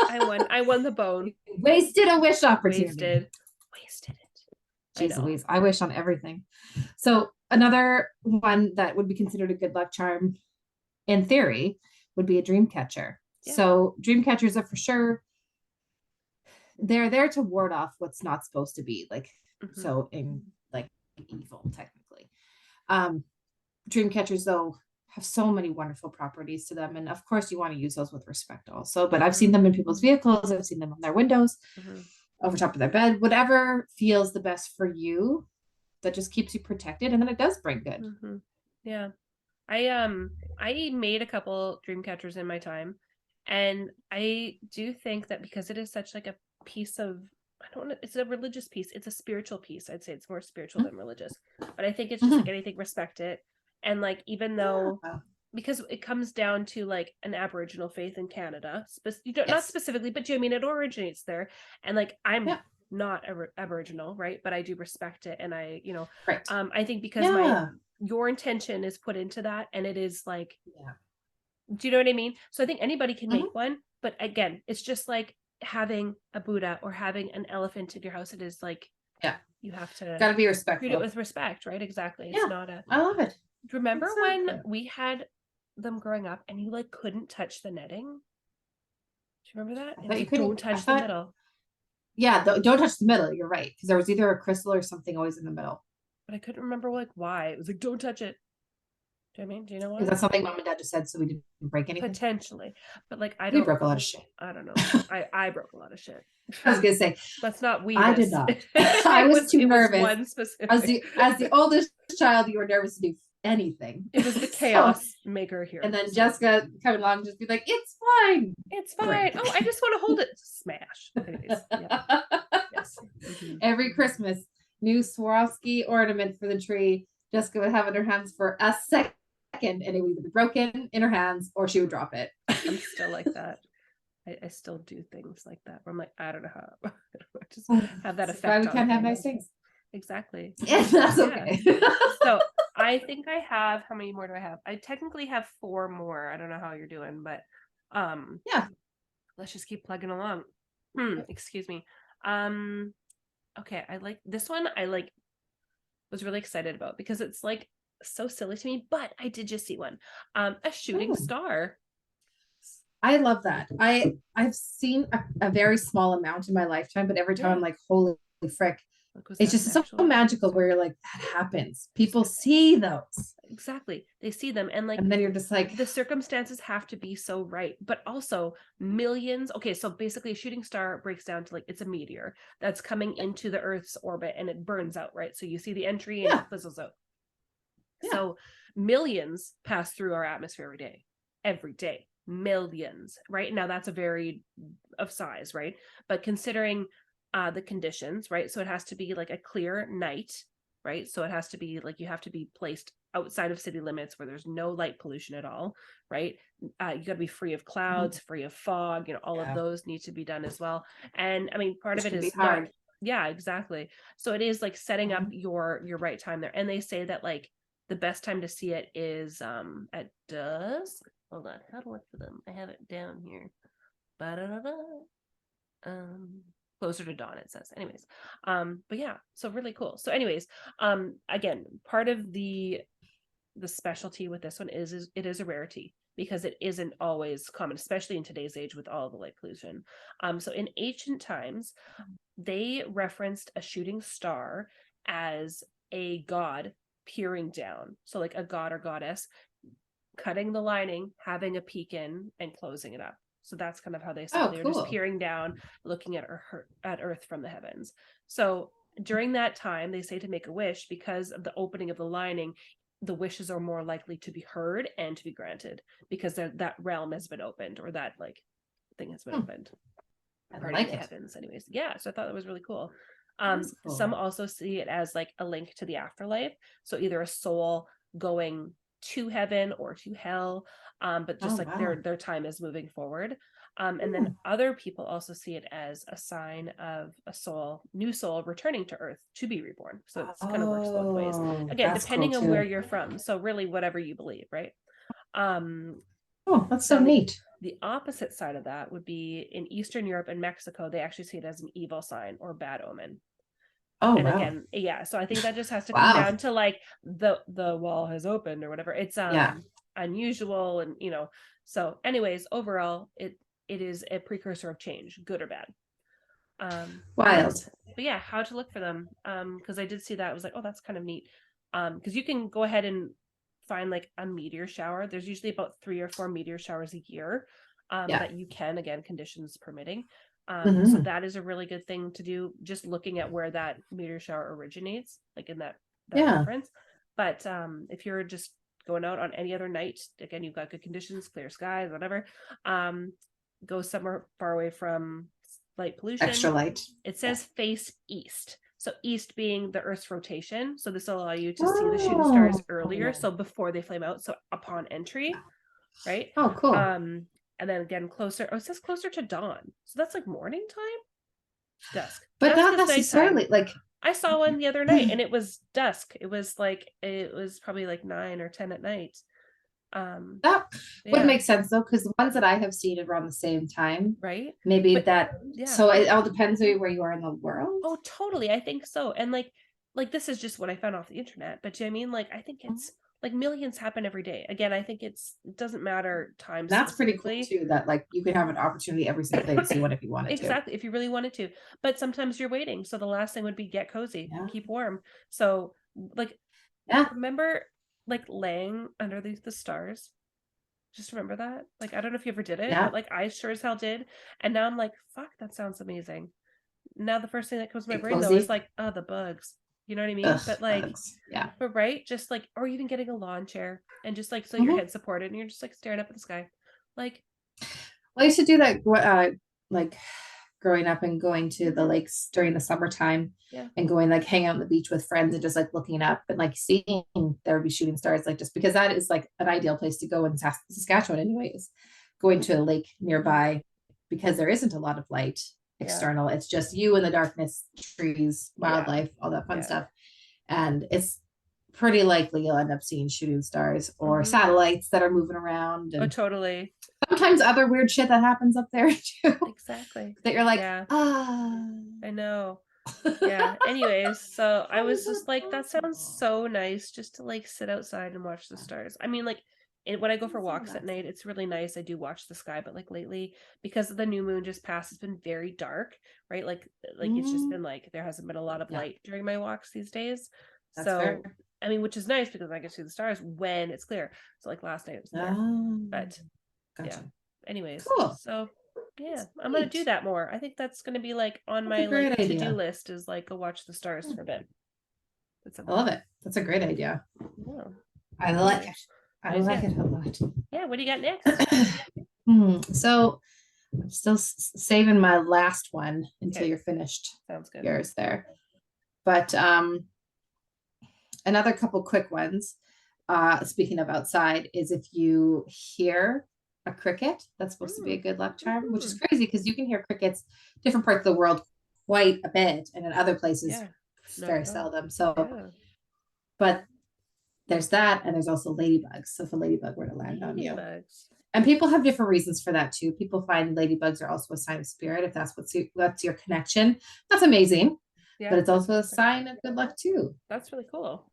I won. I won the bone. Wasted a wish opportunity. Wasted it. Jeez Louise, I wish on everything. So another one that would be considered a good luck charm, in theory, would be a dream catcher. Yeah. So dream catchers are for sure, they're there to ward off what's not supposed to be, like so in like evil technically. Dream catchers though have so many wonderful properties to them, and of course you want to use those with respect also, but I've seen them in people's vehicles, I've seen them on their windows, over top of their bed, whatever feels the best for you, that just keeps you protected, and then it does bring good. Yeah. I made a couple dream catchers in my time, and I do think that because it is such like a piece of, I don't know, it's a religious piece, it's a spiritual piece, I'd say it's more spiritual than religious, but I think it's just like anything, respect it. And like, even though because it comes down to like an Aboriginal faith in Canada, not specifically, but I mean it originates there, and like I'm not Aboriginal, right, but I do respect it, and I I think because your intention is put into that, and it is like, do you know what I mean? So I think anybody can make one, but again, it's just like having a Buddha or having an elephant in your house. It is like, you have to gotta be respectful, treat it with respect, right? Exactly. It's not a, I love it. Remember when we had them growing up and you like couldn't touch the netting? Do you remember that? Like, don't touch the middle. Yeah, don't touch the middle. You're right, because there was either a crystal or something always in the middle. But I couldn't remember like why. It was like, don't touch it. Do you know what I mean? Do you know why? Is that something mom and dad just said so we didn't break anything? Potentially, but like we broke a lot of shit. I don't know. I broke a lot of shit. I was gonna say that's not we. I did not. I was too nervous. One specific. As the oldest child, you were nervous to do anything. It was the chaos maker here. And then Jessica coming along and just be like, "It's fine. It's fine. Great. Oh, I just want to hold it." Smash. Anyways, yes. Every Christmas, new Swarovski ornament for the tree. Jessica would have in her hands for a second, and it would either be broken in her hands or she would drop it. I'm still like that. I still do things like that where I'm like, I don't know how. I just have that effect. Why we can't have nice things. Exactly. Yeah, that's okay. So I think I have, how many more do I have? I technically have 4 more. I don't know how you're doing, but let's just keep plugging along. Excuse me. Okay, I like this one. I like was really excited about because it's like so silly to me, but I did just see one. A shooting star. I love that. I've seen a very small amount in my lifetime, but every time I'm like, holy frick. It's just so magical where you're like, that happens. People see those. Exactly. They see them. And like, and then you're just like, the circumstances have to be so right, but also millions. Okay. So basically a shooting star breaks down to like, it's a meteor that's coming into the Earth's orbit and it burns out, right? So you see the entry and it fizzles out. So millions pass through our atmosphere every day, millions, right? Now that's a very of size, right? But considering the conditions, right? So it has to be like a clear night, right? So it has to be like, you have to be placed outside of city limits where there's no light pollution at all, right? You got to be free of clouds, free of fog, all of those need to be done as well. And I mean, part of it is hard. Yeah, exactly. So it is like setting up your right time there. And they say that like the best time to see it is at dusk. Hold on, how to look for them? I have it down here. Ba-da-da-da. Closer to dawn, it says. Anyways, but yeah, so really cool. So anyways, again, part of the specialty with this one is it is a rarity because it isn't always common, especially in today's age with all the light pollution. So in ancient times, they referenced a shooting star as a god peering down. So like a god or goddess cutting the lining, having a peek in, and closing it up. So that's kind of how they saw they were just peering down, looking at Earth from the heavens. So during that time, they say to make a wish because of the opening of the lining, the wishes are more likely to be heard and to be granted because that realm has been opened, or that like thing has been opened. I like it. Heavens, anyways. Yeah, so I thought that was really cool. Cool. Some also see it as like a link to the afterlife. So either a soul going to heaven or to hell, but just their time is moving forward. And then other people also see it as a sign of a new soul returning to Earth to be reborn. So it's kind of works both ways. Again, depending on where you're from. So really, whatever you believe, right? That's so neat. The opposite side of that would be in Eastern Europe and Mexico. They actually see it as an evil sign or bad omen. Again, yeah. So I think that just has to come down to like the wall has opened or whatever. It's unusual, and So, anyways, overall, it is a precursor of change, good or bad. Wild. But yeah, how to look for them? Because I did see that. I was like, oh, that's kind of neat. Because you can go ahead and find like a meteor shower. There's usually about 3 or 4 meteor showers a year that you can, again, conditions permitting. So that is a really good thing to do, just looking at where that meteor shower originates, like in that reference. But if you're just going out on any other night, again, you've got good conditions, clear skies, whatever, go somewhere far away from light pollution. Extra light. It says face east. So east being the Earth's rotation. So this will allow you to see the shooting stars earlier. So before they flame out. So upon entry, right? Oh, cool. And then again, closer. Oh, it says closer to dawn. So that's like morning time? Dusk. But not necessarily. Like I saw one the other night and it was dusk. It was probably like 9 or 10 at night. That would make sense though, because the ones that I have seen are around the same time. Right. Maybe so it all depends where you are in the world. Oh, totally. I think so. And like this is just what I found off the internet. But I mean, like, I think it's like millions happen every day. Again, I think it doesn't matter time. That's pretty cool too, that like you could have an opportunity every single day to see one if you wanted to. Exactly, if you really wanted to. But sometimes you're waiting. So the last thing would be get cozy, keep warm. So like, remember like laying under the stars? Just remember that. Like, I don't know if you ever did it, but like I sure as hell did. And now I'm like, fuck, that sounds amazing. Now the first thing that comes to my brain though is like, oh, the bugs. You know what I mean? But like, but right, just like, or even getting a lawn chair and just like so your head's supported and you're just like staring up at the sky. Like, well, I used to do that like growing up and going to the lakes during the summertime and going like hang out on the beach with friends and just like looking up and like seeing there would be shooting stars, like just because that is like an ideal place to go in Saskatchewan anyways, going to a lake nearby because there isn't a lot of light external. It's just you in the darkness, trees, wildlife, all that fun stuff. And it's pretty likely you'll end up seeing shooting stars or satellites that are moving around. And totally. Sometimes other weird shit that happens up there too. Exactly. That you're like, I know. Yeah. Anyways, so I was just like, that sounds so nice just to like sit outside and watch the stars. I mean, like, when I go for walks at night, it's really nice. I do watch the sky, but like lately, because the new moon just passed, it's been very dark, right? Like it's just been like there hasn't been a lot of light during my walks these days. That's fair. I mean, which is nice because I get to see the stars when it's clear. So like last night it was clear, but anyways, cool. So yeah, I'm gonna do that more. I think that's gonna be like on my like to-do list is like go watch the stars for a bit. I love it. That's a great idea. Yeah. I like it. I like it a lot. Yeah, what do you got next? So I'm still saving my last one until you're finished. Sounds good. Yours there. But another couple quick ones. Speaking of outside, is if you hear a cricket, that's supposed to be a good luck charm, which is crazy because you can hear crickets different parts of the world quite a bit, and in other places very seldom. So, but there's that, and there's also ladybugs. So if a ladybug were to land on you, And people have different reasons for that too. People find ladybugs are also a sign of spirit. If that's your connection, that's amazing. Yeah, but it's also a sign of good luck too. That's really cool.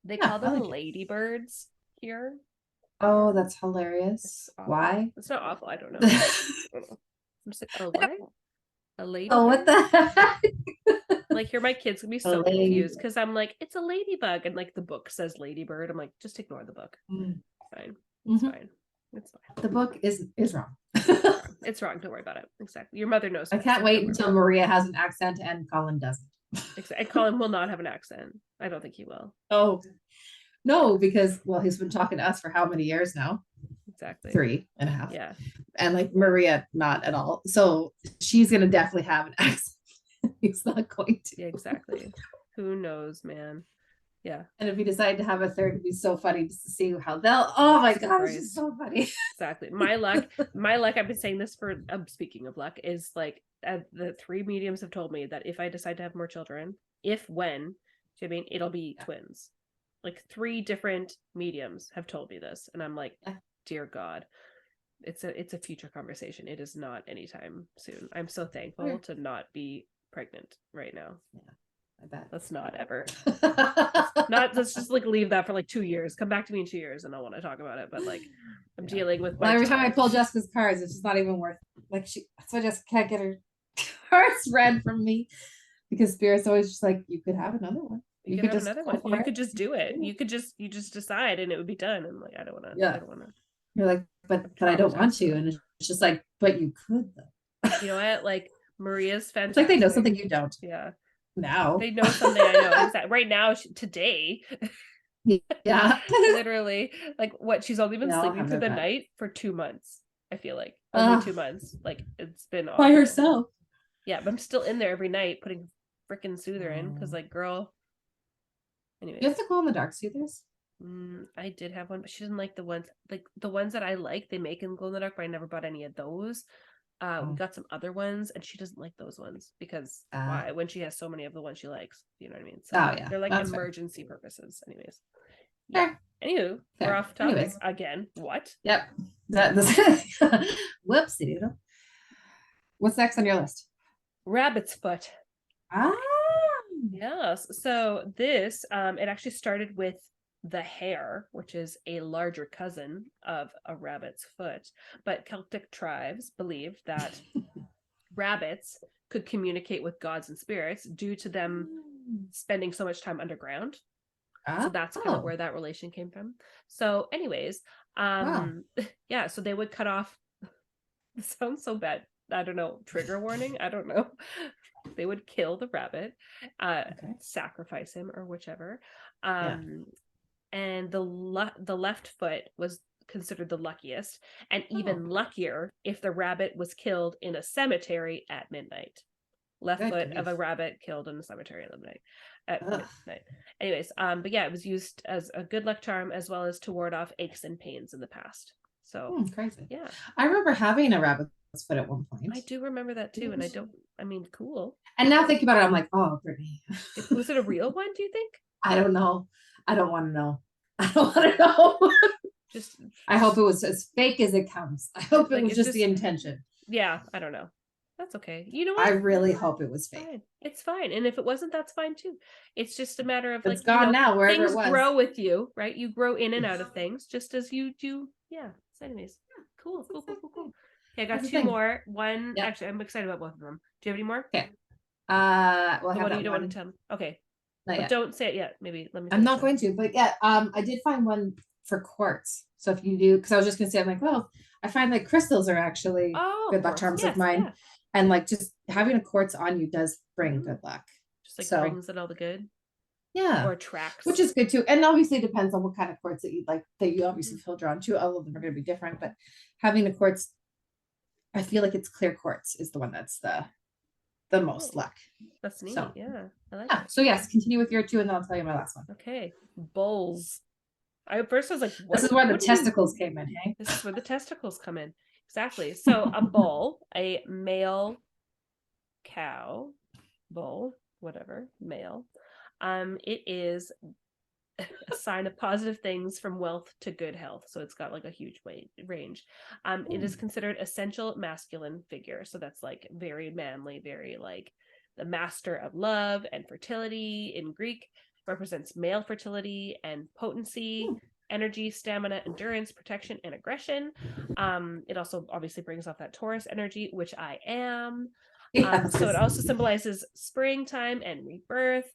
They call them ladybirds here. Oh, that's hilarious. Why? It's not awful. I don't know. I'm just like, oh, what? A ladybird? Oh, what the heck? Like, here my kids can be so confused because I'm like, it's a ladybug, and like the book says ladybird. I'm like, just ignore the book. Fine. It's fine. It's fine. The book is wrong. It's wrong. Don't worry about it. Exactly. Your mother knows. I can't wait until Maria has an accent and Colin doesn't. And Colin will not have an accent. I don't think he will. Oh, no, because, well, he's been talking to us for how many years now? Exactly. 3.5. Yeah. And like Maria, not at all. So she's going to definitely have an accent. He's not going to. Yeah, exactly. Who knows, man? Yeah. And if we decide to have a third, it'd be so funny just to see how they'll. Oh my gosh, it's so funny. Exactly. My luck. I've been saying this for. Speaking of luck, is like the 3 mediums have told me that if I decide to have more children, when, I mean, it'll be twins. Like 3 different mediums have told me this, and I'm like, dear God, it's a future conversation. It is not anytime soon. I'm so thankful to not be pregnant right now. Yeah. I bet. Let's not ever. Let's just like leave that for like 2 years. Come back to me in 2 years and I want to talk about it. But like I'm dealing with every time I pull Jessica's cards, it's just not even worth it. Like so Jessica can't get her cards read from me because Spirit's always just like, you could have another one. You could have another one. You could just do it. You just decide and it would be done. And like, I don't want to. I don't want to. You're like, but I don't want to. And it's just like, but you could though. You know what? Like Maria's fantastic. It's like they know something you don't. Yeah. Now they know something I know. Exactly. Right now, today. Yeah. Literally, like what she's only been sleeping through the night for 2 months. I feel like only 2 months. Like it's been awful. By herself. Yeah, but I'm still in there every night putting freaking soother in because, like, girl. Anyway, you have to glow in the dark soothers. I did have one, but she doesn't like the ones that I like. They make in glow in the dark, but I never bought any of those. We got some other ones, and she doesn't like those ones because why? When she has so many of the ones she likes, you know what I mean? So they're like emergency purposes, anyways. Yeah. Anywho, we're off topic again. What? Yep. Whoopsie doodle. What's next on your list? Rabbit's foot. Yes. So this, it actually started with the hare, which is a larger cousin of a rabbit's foot. But Celtic tribes believed that rabbits could communicate with gods and spirits due to them spending so much time underground. So that's kind of where that relation came from. So anyways, yeah, so they would cut off. It sounds so bad. I don't know. Trigger warning. I don't know. They would kill the rabbit, sacrifice him or whichever. And the left foot was considered the luckiest, and even luckier if the rabbit was killed in a cemetery at midnight. Left foot of a rabbit killed in a cemetery at midnight. Anyways, but yeah, it was used as a good luck charm as well as to ward off aches and pains in the past. So crazy. Yeah, I remember having a rabbit's foot at one point. I do remember that too, and cool. And now thinking about it, I'm like, oh, Brittany. Was it a real one? Do you think? I don't know. I don't want to know. I don't want to know. I hope it was as fake as it comes. I hope it was just the intention. Yeah, I don't know. That's okay. You know what? I really hope it was fake. It's fine. And if it wasn't, that's fine too. It's just a matter of it's gone now, wherever things it was. Grow with you, right? You grow in and out of things just as you do. Yeah. So anyways, cool. Okay, I got 2 more. One, actually, I'm excited about both of them. Do you have any more? Okay. Well, what do you want to tell me? Okay. But don't say it yet. Maybe let me. I'm not going to, but I did find one for quartz. So if you do, because I was just gonna say, I'm like, well, I find like crystals are actually good luck charms of mine, and like just having a quartz on you does bring good luck. Just like brings in all the good. Yeah. Or attracts. Which is good too, and obviously it depends on what kind of quartz that you like. That you obviously feel drawn to. All of them are going to be different, but having a quartz, I feel like it's clear quartz is the one that's the most luck. That's neat. So, yeah, I like it. So yes, continue with your 2, and then I'll tell you my last one. Okay, bowls. At first I was like, this is where the testicles came in, hey? This is where the testicles come in. Exactly. So a bull, a male cow, bull, whatever, male. It is a sign of positive things from wealth to good health. So it's got like a huge range. It is considered essential masculine figure. So that's like very manly, very like the master of love and fertility in Greek, represents male fertility and potency, energy, stamina, endurance, protection, and aggression. It also obviously brings off that Taurus energy, which I am. So it also symbolizes springtime and rebirth.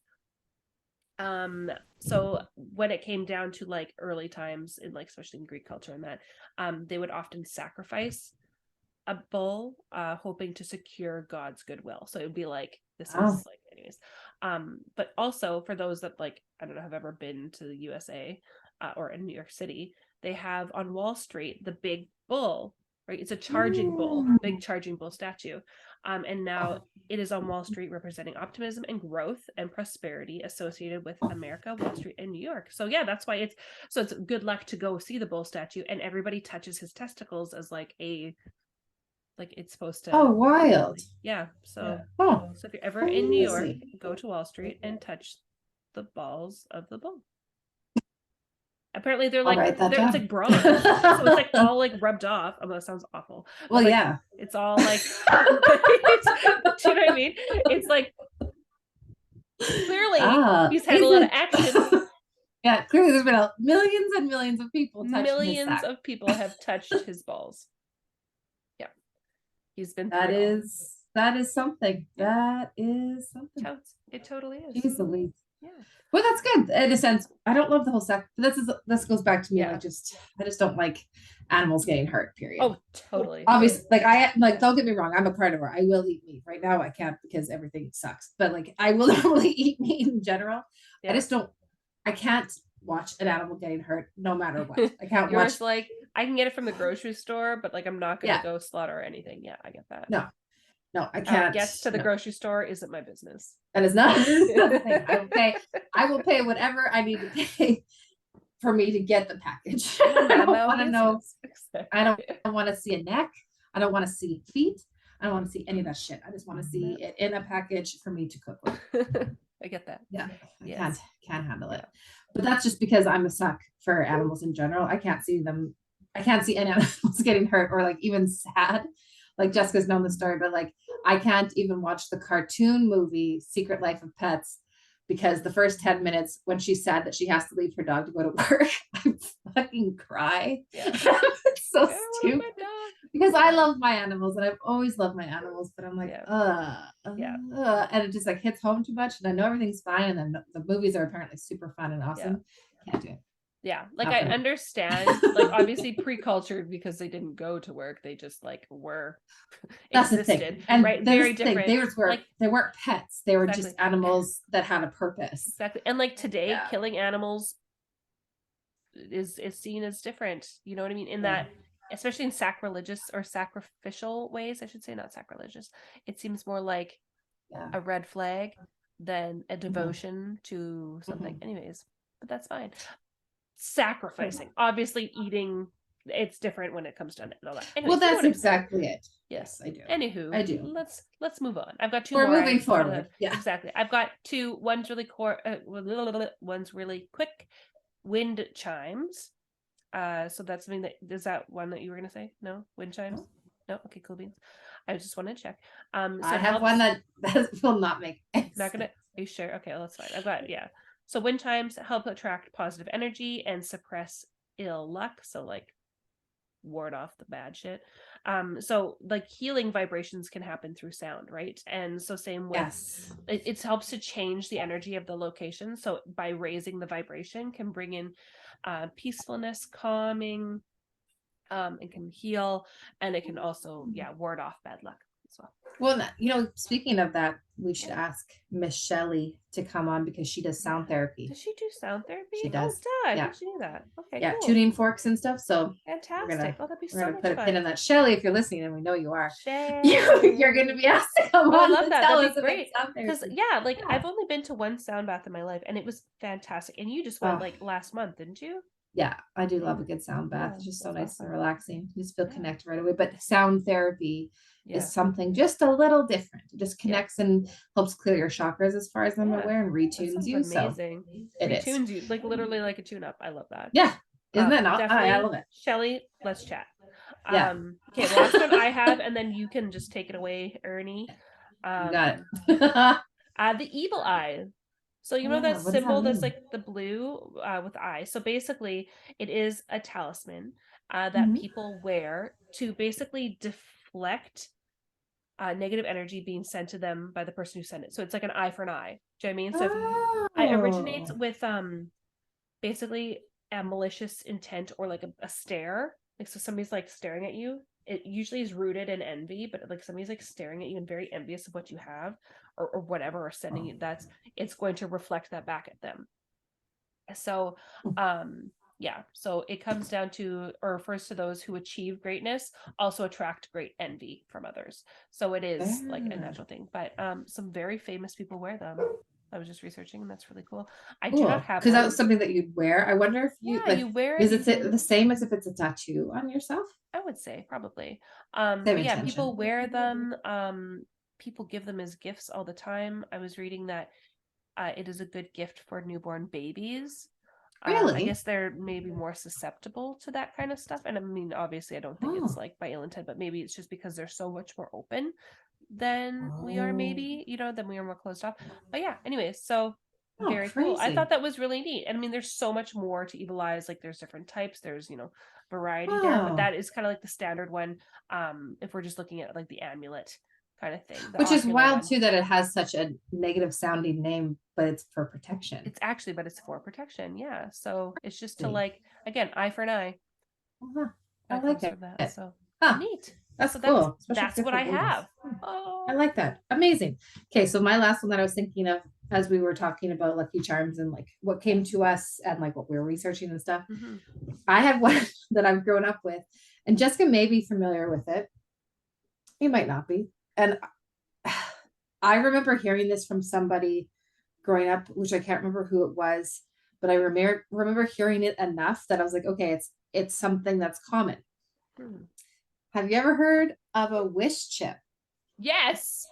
So when it came down to like early times in like, especially in Greek culture and that, they would often sacrifice a bull, hoping to secure God's goodwill. So it would be like, this is like, anyways. But also for those that like, I don't know, have ever been to the USA, or in New York City, they have on Wall Street, the big bull, right? It's a charging bull, big charging bull statue. And now it is on Wall Street, representing optimism and growth and prosperity associated with America, Wall Street, and New York. So yeah, that's why it's good luck to go see the bull statue, and everybody touches his testicles as like it's supposed to. Oh, wild. Yeah. So so if you're ever in New York, go to Wall Street and touch the balls of the bull. Apparently they're like, it's like bronze, so it's like all like rubbed off. Oh, that sounds awful. Well, like, yeah, it's all like, do you know what I mean? It's like, clearly he's had a lot of action. Yeah, clearly there's been millions and millions of people touching millions of people have touched his balls. Yeah, he's been that is something. That is something. It totally is. Jeez Louise. Yeah. Well, that's good in a sense. I don't love the whole sac. This goes back to me. I just don't like animals getting hurt. Period. Oh, totally. Obviously, don't get me wrong. I'm a carnivore. I will eat meat. Right now, I can't because everything sucks. But like, I will normally eat meat in general. Yeah. I can't watch an animal getting hurt no matter what. I can't watch. Like, I can get it from the grocery store, but like, I'm not gonna go slaughter or anything. Yeah, I get that. No, I can't. Gets to the grocery store isn't my business. That is not. I will pay whatever I need to pay for me to get the package. I don't want to know. I don't want to see a neck. I don't want to see feet. I don't want to see any of that shit. I just want to see it in a package for me to cook with. I get that. Yeah, I can't handle it. But that's just because I'm a suck for animals in general. I can't see any animals getting hurt or like even sad. Like, Jessica's known the story, but like, I can't even watch the cartoon movie Secret Life of Pets because the first 10 minutes when she's sad that she has to leave her dog to go to work, I fucking cry. Yeah. It's so stupid because I love my animals and I've always loved my animals, but I'm like, and it just like hits home too much. And I know everything's fine. And then the movies are apparently super fun and awesome. Can't do it. Yeah, like I understand, like obviously pre-cultured because they didn't go to work, they just like were that's existed, the thing. And right, very different. They weren't pets; they were just animals that had a purpose. Exactly, and like today, killing animals is seen as different. You know what I mean? In that, especially in sacrilegious or sacrificial ways, I should say, not sacrilegious. It seems more like a red flag than a devotion to something. Anyways, but that's fine. Sacrificing, obviously eating, it's different when it comes to all that. Anyways, well, that's exactly it. Yes, I do. Anywho, I do. Let's move on. I've got two. We're moving forward. Yeah, exactly. I've got two. One's really one's really quick. Wind chimes. So that's something that is that one that you were gonna say? No, wind chimes. No, okay, cool beans. I just wanted to check. So I have one that will not make. Not gonna. Are you sure? Okay, well, that's fine. I've got So wind chimes help attract positive energy and suppress ill luck. So like ward off the bad shit. So like healing vibrations can happen through sound, right? And so same with it helps to change the energy of the location. So by raising the vibration can bring in peacefulness, calming, it can heal, and it can also ward off bad luck as well. Well, speaking of that, we should ask Miss Shelley to come on because she does sound therapy. Does she do sound therapy? She does. I didn't do that. Okay, cool. Tuning forks and stuff. So fantastic. That'd be so much fun. We're gonna put a pin in that. Shelley, if you're listening, and we know you are, Shelly. you're gonna be asked to come on. I love that. That'd be great. Because I've only been to one sound bath in my life, and it was fantastic. And you just went like last month, didn't you? Yeah, I do love a good sound bath. It's just so nice awesome. and relaxing. You just feel connected right away. But sound therapy is Yeah. something just a little different. It just Yeah. connects and helps clear your chakras as far as I'm Yeah. aware and That retunes sounds you. So amazing. it is. Retunes you, like literally like a tune-up. I love that. Yeah. Isn't that not? I Definitely, love it. Shelly, let's chat. Yeah. Okay, the last one I have, and then you can just take it away, Ernie. You got Um, it. the evil eye. So you know that What does that symbol that's mean? like the blue with eyes. So basically, it is a talisman that Mhm. people wear to basically deflect negative energy being sent to them by the person who sent it. So it's like an eye for an eye. Do you know what I mean? So if it originates Oh. with basically a malicious intent or like a stare, like so somebody's like staring at you, it usually is rooted in envy, but like somebody's like staring at you and very envious of what you have or whatever, or sending you, that's, it's going to reflect that back at them. So yeah, so it comes down to, or refers to those who achieve greatness also attract great envy from others. So it is like a natural thing, but some very famous people wear them. I was just researching, and that's really cool. I do not Cool. have Because that was one. something that you'd wear. I wonder if you Yeah, like, you wear it, is you it can, the same as if it's a tattoo on yourself? I would say probably. Same But yeah, intention. people wear them. People give them as gifts all the time. I was reading that it is a good gift for newborn babies. I Really? guess they're maybe more susceptible to that kind of stuff. And I mean, obviously, I don't think it's Oh. like by ill intent, but maybe it's just because they're so much more open than we are, Oh. maybe, than we are more closed off. But yeah, anyways, so Oh, very cool. I crazy. thought that was really neat. And I mean, there's so much more to evil eyes. Like there's different types, there's, variety there, but Oh. that is kind of like the standard one. If we're just looking at like the amulet kind of thing, the Which is ocular wild one. too that it has such a negative sounding name, but it's for protection. It's actually, but it's for protection. Yeah. So it's just to See. like, again, eye for an eye. Uh-huh. I That like comes it. from that. So Huh. neat. That's So that's cool, especially if that's they're what for I babies. have. I Oh. like that. Amazing. Okay, so my last one that I was thinking of as we were talking about Lucky Charms and like what came to us and like what we were researching and stuff. Mm-hmm. I have one that I've grown up with, and Jessica may be familiar with it. You might not be. And I remember hearing this from somebody growing up, which I can't remember who it was, but I remember hearing it enough that I was like, okay, it's something that's common. Hmm. Have you ever heard of a wish chip? Yes.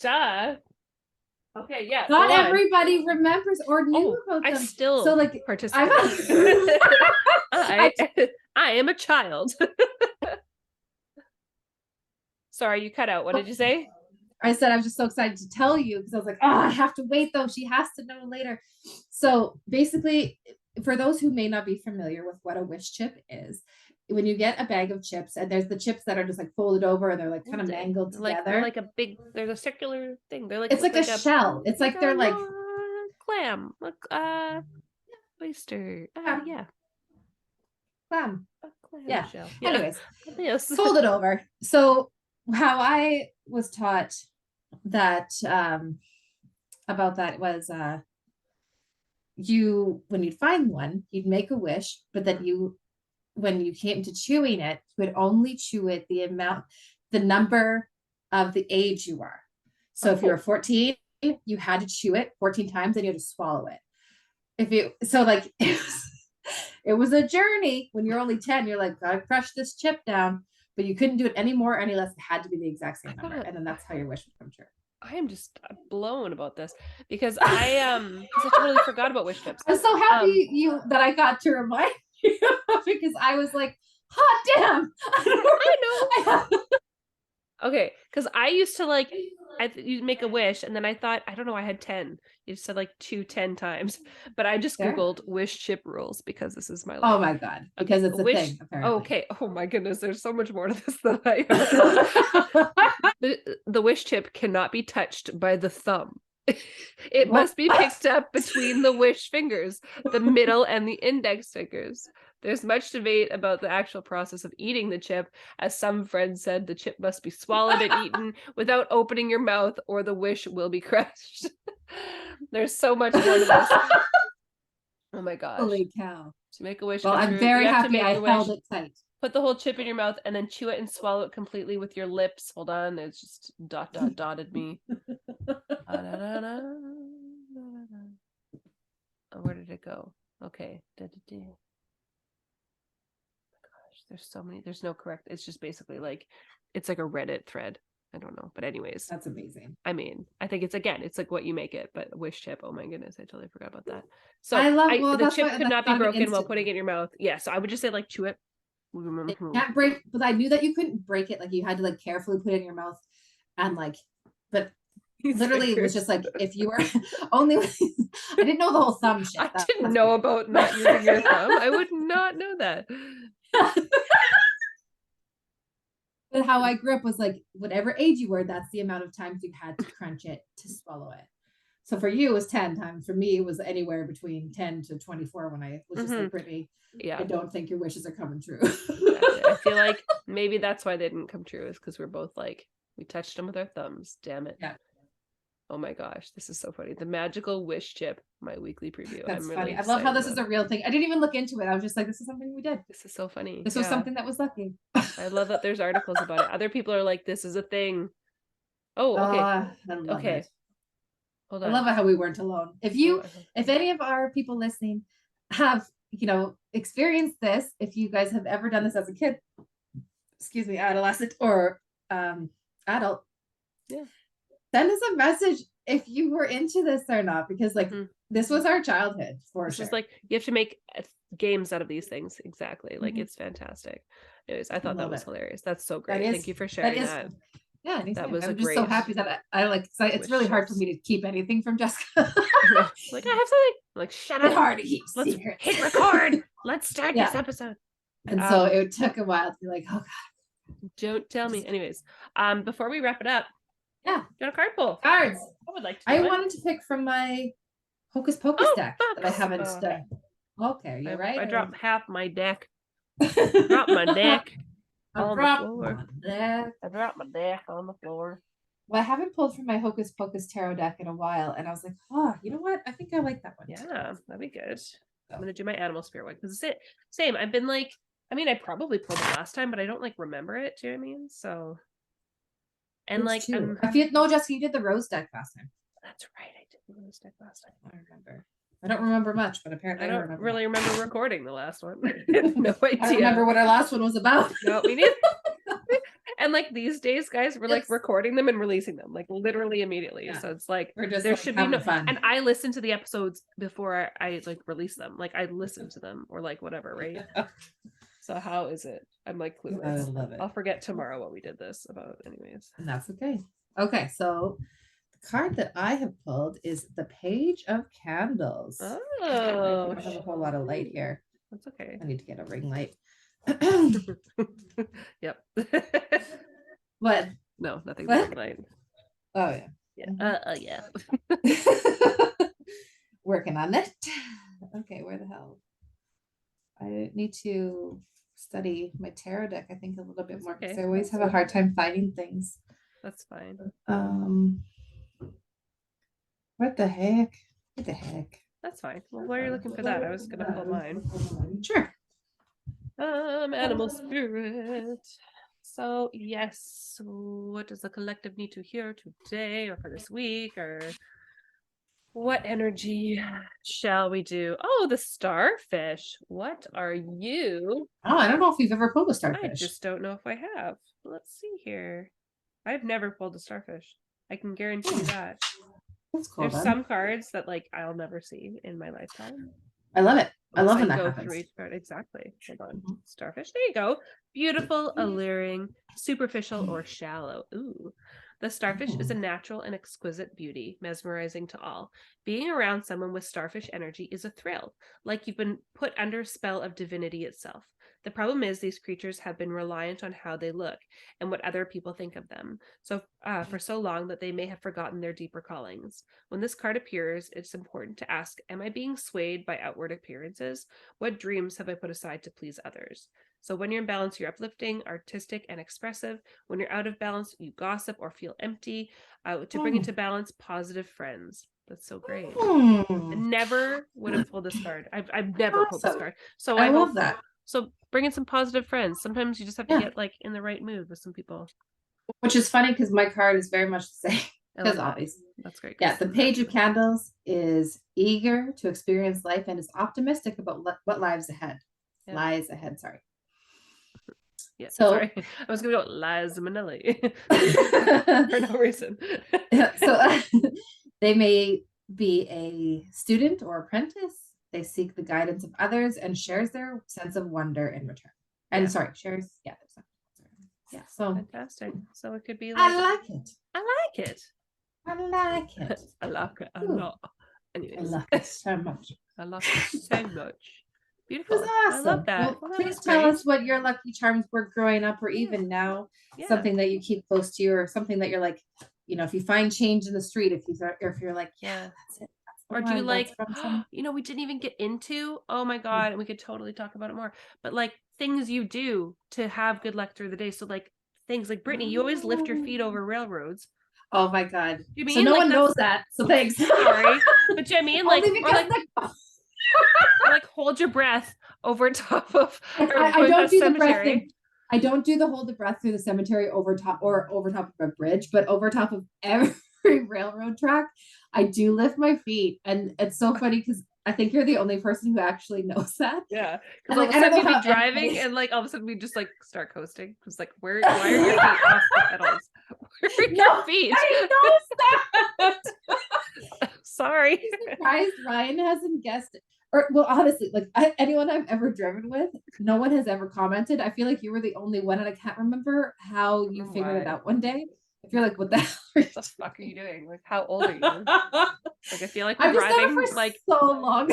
Duh. Okay. Yeah. Not Go on. everybody remembers or knew Oh, about I them. So still like participate. I I I am a child. Sorry, you cut out. What did you say? I said I was just so excited to tell you because I was like, oh, I have to wait though. She has to know later. So basically, for those who may not be familiar with what a wish chip is, when you get a bag of chips and there's the chips that are just like folded over and they're like kind of mangled They're together. like a big. They're a circular thing. They're like It's look like a like a shell. It's like like they're like clam. Look oyster. Yeah, clam. a clam Yeah. shell. Yeah. Anyways, Yes. folded over. So how I was taught that about that was you when you'd find one, you'd make a wish, but then you when you came to chewing it, you would only chew it the number of the age you are. So if you were Oh. 14, you had to chew it 14 times and you had to swallow it. If you so like it was a journey when you're only 10, you're like, gotta crush this chip down, but you couldn't do it any more or any less. It had to be the exact same number. And then that's how your wish would come true. I am just blown about this because I totally forgot about wish chips. I'm so happy you that I got to remind you because I was like, hot damn. I know. Okay, because I used to like you make a wish, and then I thought, I don't know, I had 10. You said like 10 times, but I just Googled wish chip rules because this is my life. Oh my god, Okay, because it's a thing apparently. Okay, oh my goodness, there's so much more to this than I ever the wish chip cannot be touched by the thumb. It must be picked up between the wish fingers, the middle and the index fingers. There's much debate about the actual process of eating the chip, as some friends said the chip must be swallowed and eaten without opening your mouth or the wish will be crushed. There's so much more to this. Oh my gosh. Holy cow. To make a wish well, come I'm true, very you have happy to make I your held wish. it tight. Put the whole chip in your mouth and then chew it and swallow it completely with your lips. Hold on, there's just dotted me. Oh, where did it go? Okay. There's so many. There's no correct. It's just basically like, it's like a Reddit thread. I don't know. But anyways. That's amazing. I mean, I think it's like what you make it, but wish chip. Oh my goodness, I totally forgot about that. So the chip could not be broken while putting it in your mouth. Yeah, so I would just say like chew it. It can't break, but I knew that you couldn't break it. Like you had to like carefully put it in your mouth, and like, but literally it was just like if you were only. I didn't know the whole thumb shit. I didn't know about not using your thumb. I would not know that. But how I grew up was like, whatever age you were, that's the amount of times you had to crunch it to swallow it. So for you, it was 10 times. For me, it was anywhere between 10 to 24 when I was just like, Brittany, I don't think your wishes are coming true. I feel like maybe that's why they didn't come true, is because we're both like, we touched them with our thumbs. Damn it. Yeah. Oh my gosh, this is so funny. The magical wish chip, my weekly preview. That's funny. I love how this is a real thing. I didn't even look into it. I was just like, this is something we did. This is so funny. This was something that was lucky. I love that there's articles about it. Other people are like, this is a thing. Oh, okay. Okay. It. Hold on. I love it how we weren't alone. If any of our people listening have, experienced this, if you guys have ever done this as a kid, excuse me, adolescent or adult, send us a message if you were into this or not, because like this was our childhood for sure. It's like you have to make games out of these things. Exactly. Like it's fantastic. Anyways, I thought that was hilarious. That's so great. Thank you for sharing that. Yeah, that was I'm just so happy that I like. It's really hard for me to keep anything from Jessica. Like I have something. Like shut up. Hard to keep. Let's hit record. Let's start this episode. And so it took a while to be like, oh god. Don't tell me. Anyways, before we wrap it up, do a card pull. Cards. I would like to. I wanted to pick from my Hocus Pocus deck that I haven't done. Okay, you're right. I dropped half my deck. Dropped my deck. I dropped my deck on the floor. Well, I haven't pulled from my Hocus Pocus tarot deck in a while, and I was like, oh, you know what? I think I like that one. Yeah, that'd be good. I'm gonna do my animal spirit one because it's same. I've been like, I probably pulled it last time, but I don't like remember it. Do you know what I mean? So, and like, I feel no, Jessica, you did the rose deck last time. That's right, I did the rose deck last time. I remember. I don't remember much, but apparently I don't really remember recording the last one. No idea. I don't remember what our last one was about. No, we neither. And like these days, guys, we're like recording them and releasing them like literally immediately. So it's like there should be no fun. And I listen to the episodes before I like release them. Like I listen to them or like whatever, right? So how is it? I'm like clueless. I love it. I'll forget tomorrow what we did this about, anyways. And that's okay. Okay, so the card that I have pulled is the Page of Candles. Oh, I have a whole lot of light here. That's okay. I need to get a ring light. Yep. What? No, nothing. Ring light. Oh yeah. Yeah. Working on it. Okay, where the hell? I need to study my tarot deck, I think, a little bit more because I always have a hard time finding things. That's fine. What the heck? What the heck? That's fine. Well, while you're looking for that, I was gonna pull mine. Sure. Animal spirit. So yes, what does the collective need to hear today or for this week, or what energy shall we do? Oh, the starfish. What are you? Oh, I don't know if you've ever pulled a starfish. I just don't know if I have. Let's see here. I've never pulled a starfish. I can guarantee that. That's cool. There's some cards that like I'll never see in my lifetime. I love it. I love when that happens. Through each card. Exactly. Hold on. Starfish. There you go. Beautiful, alluring, superficial, or shallow. Ooh. The starfish is a natural and exquisite beauty, mesmerizing to all. Being around someone with starfish energy is a thrill, like you've been put under a spell of divinity itself. The problem is these creatures have been reliant on how they look and what other people think of them. So for so long that they may have forgotten their deeper callings. When this card appears, it's important to ask, am I being swayed by outward appearances? What dreams have I put aside to please others? So when you're in balance, you're uplifting, artistic, and expressive. When you're out of balance, you gossip or feel empty. To bring into balance, positive friends. That's so great. I never would have pulled this card. I've never pulled this card. So I love that. So bring in some positive friends. Sometimes you just have to get like in the right mood with some people. Which is funny because my card is very much the same. Because obviously, that's great. Yeah, the Page of Candles is eager to experience life and is optimistic about what lies ahead. Sorry. Yeah. So sorry. I was gonna go Liza Minnelli for no reason. So they may be a student or apprentice. They seek the guidance of others and shares their sense of wonder in return. And shares, yeah. So fantastic. So it could be like, I like it. I like it. I like it. I like it a lot. Anyways. I like it so much. I like it so much. Beautiful. It was awesome. I love that. Well, please tell us what your lucky charms were growing up or even now. Something that you keep close to you, or something that you're like, you know, if you find change in the street, if you're like, yeah, that's it. Or do you like, you know, we didn't even get into, oh my God, and we could totally talk about it more, but like things you do to have good luck through the day. So like things like Brittany, you always lift your feet over railroads. Oh my God. You mean, so no one knows that. So thanks. Sorry. But you know what I mean? Like, or like hold your breath over top of I don't do the breath thing. I don't do the hold the breath through the cemetery over top of a bridge, but over top of every railroad track, I do lift my feet. And it's so funny because I think you're the only person who actually knows that. Yeah. Because all of a sudden you'd be driving and like all of a sudden we just like start coasting. Because like why are your feet off the pedals? Where are your feet? I know that. Sorry. I'm surprised Ryan hasn't guessed it. Or, well, honestly, like anyone I've ever driven with, no one has ever commented. I feel like you were the only one, and I can't remember how you figured it out one day. If you're like, what the hell? What the fuck are you doing? Like, how old are you? Like, I feel like we're driving for like so long.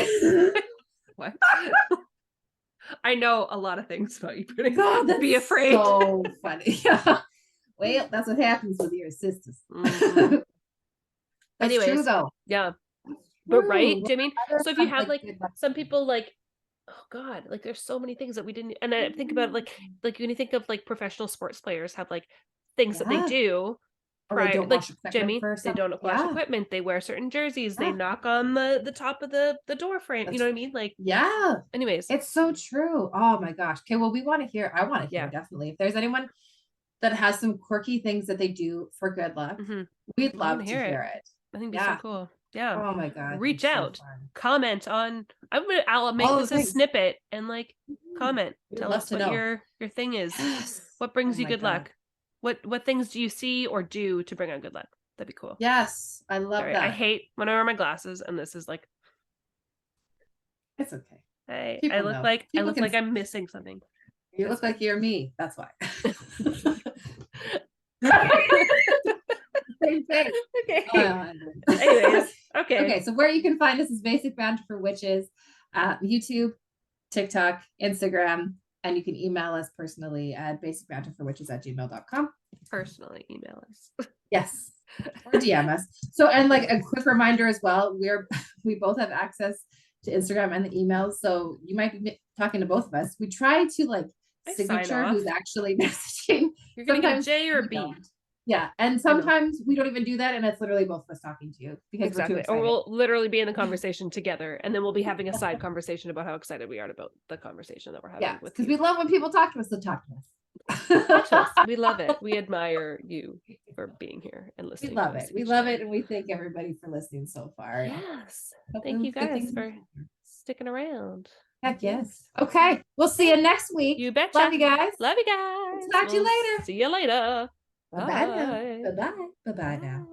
What? I know a lot of things about you. God, that's be afraid. So funny. Yeah. Well, that's what happens with your sisters. Mm-hmm. That's anyways, true though. Yeah. But right, do you mean? So if you have like some people like, oh God, like there's so many things that we didn't, and I think about like when you think of like professional sports players have like things that they do. Right, like Jimmy, they don't wash equipment. They wear certain jerseys. They knock on the top of the door frame. You know what I mean? Like Anyways, it's so true. Oh my gosh. Okay, well we want to hear. I want to hear definitely. If there's anyone that has some quirky things that they do for good luck, we'd love to hear it. I think it'd be so cool. Yeah. Oh my God. Reach out. So comment on. I'll make this a snippet and like comment. Tell us what your thing is. What brings you good luck? What things do you see or do to bring on good luck? That'd be cool. Yes, I love that. I hate when I wear my glasses and this is like. It's okay. I look like I'm missing something. You look like you're me. That's why. Same thing. Okay. Anyways, okay. So where you can find us is Basic Banter for Witches, YouTube, TikTok, Instagram, and you can email us personally at basicbanterforwitches@gmail.com. Personally email us. Yes. Or DM us. So, and like a quick reminder as well, we both have access to Instagram and the emails. So you might be talking to both of us. We try to like signature who's actually messaging. You're gonna get a J or a B. Yeah, and sometimes we don't even do that, and it's literally both of us talking to you because we're too excited. Or we'll literally be in the conversation together, and then we'll be having a side conversation about how excited we are about the conversation that we're having. Yeah, because we love when people talk to us. So talk to us. We love it. We admire you for being here and listening. We love it. We love it, and we thank everybody for listening so far. Yes, thank you guys for sticking around. Heck yes. Okay, we'll see you next week. You betcha. Love you guys. Love you guys. Talk to you later. See you later. Bye-bye now. Bye-bye. Bye-bye now.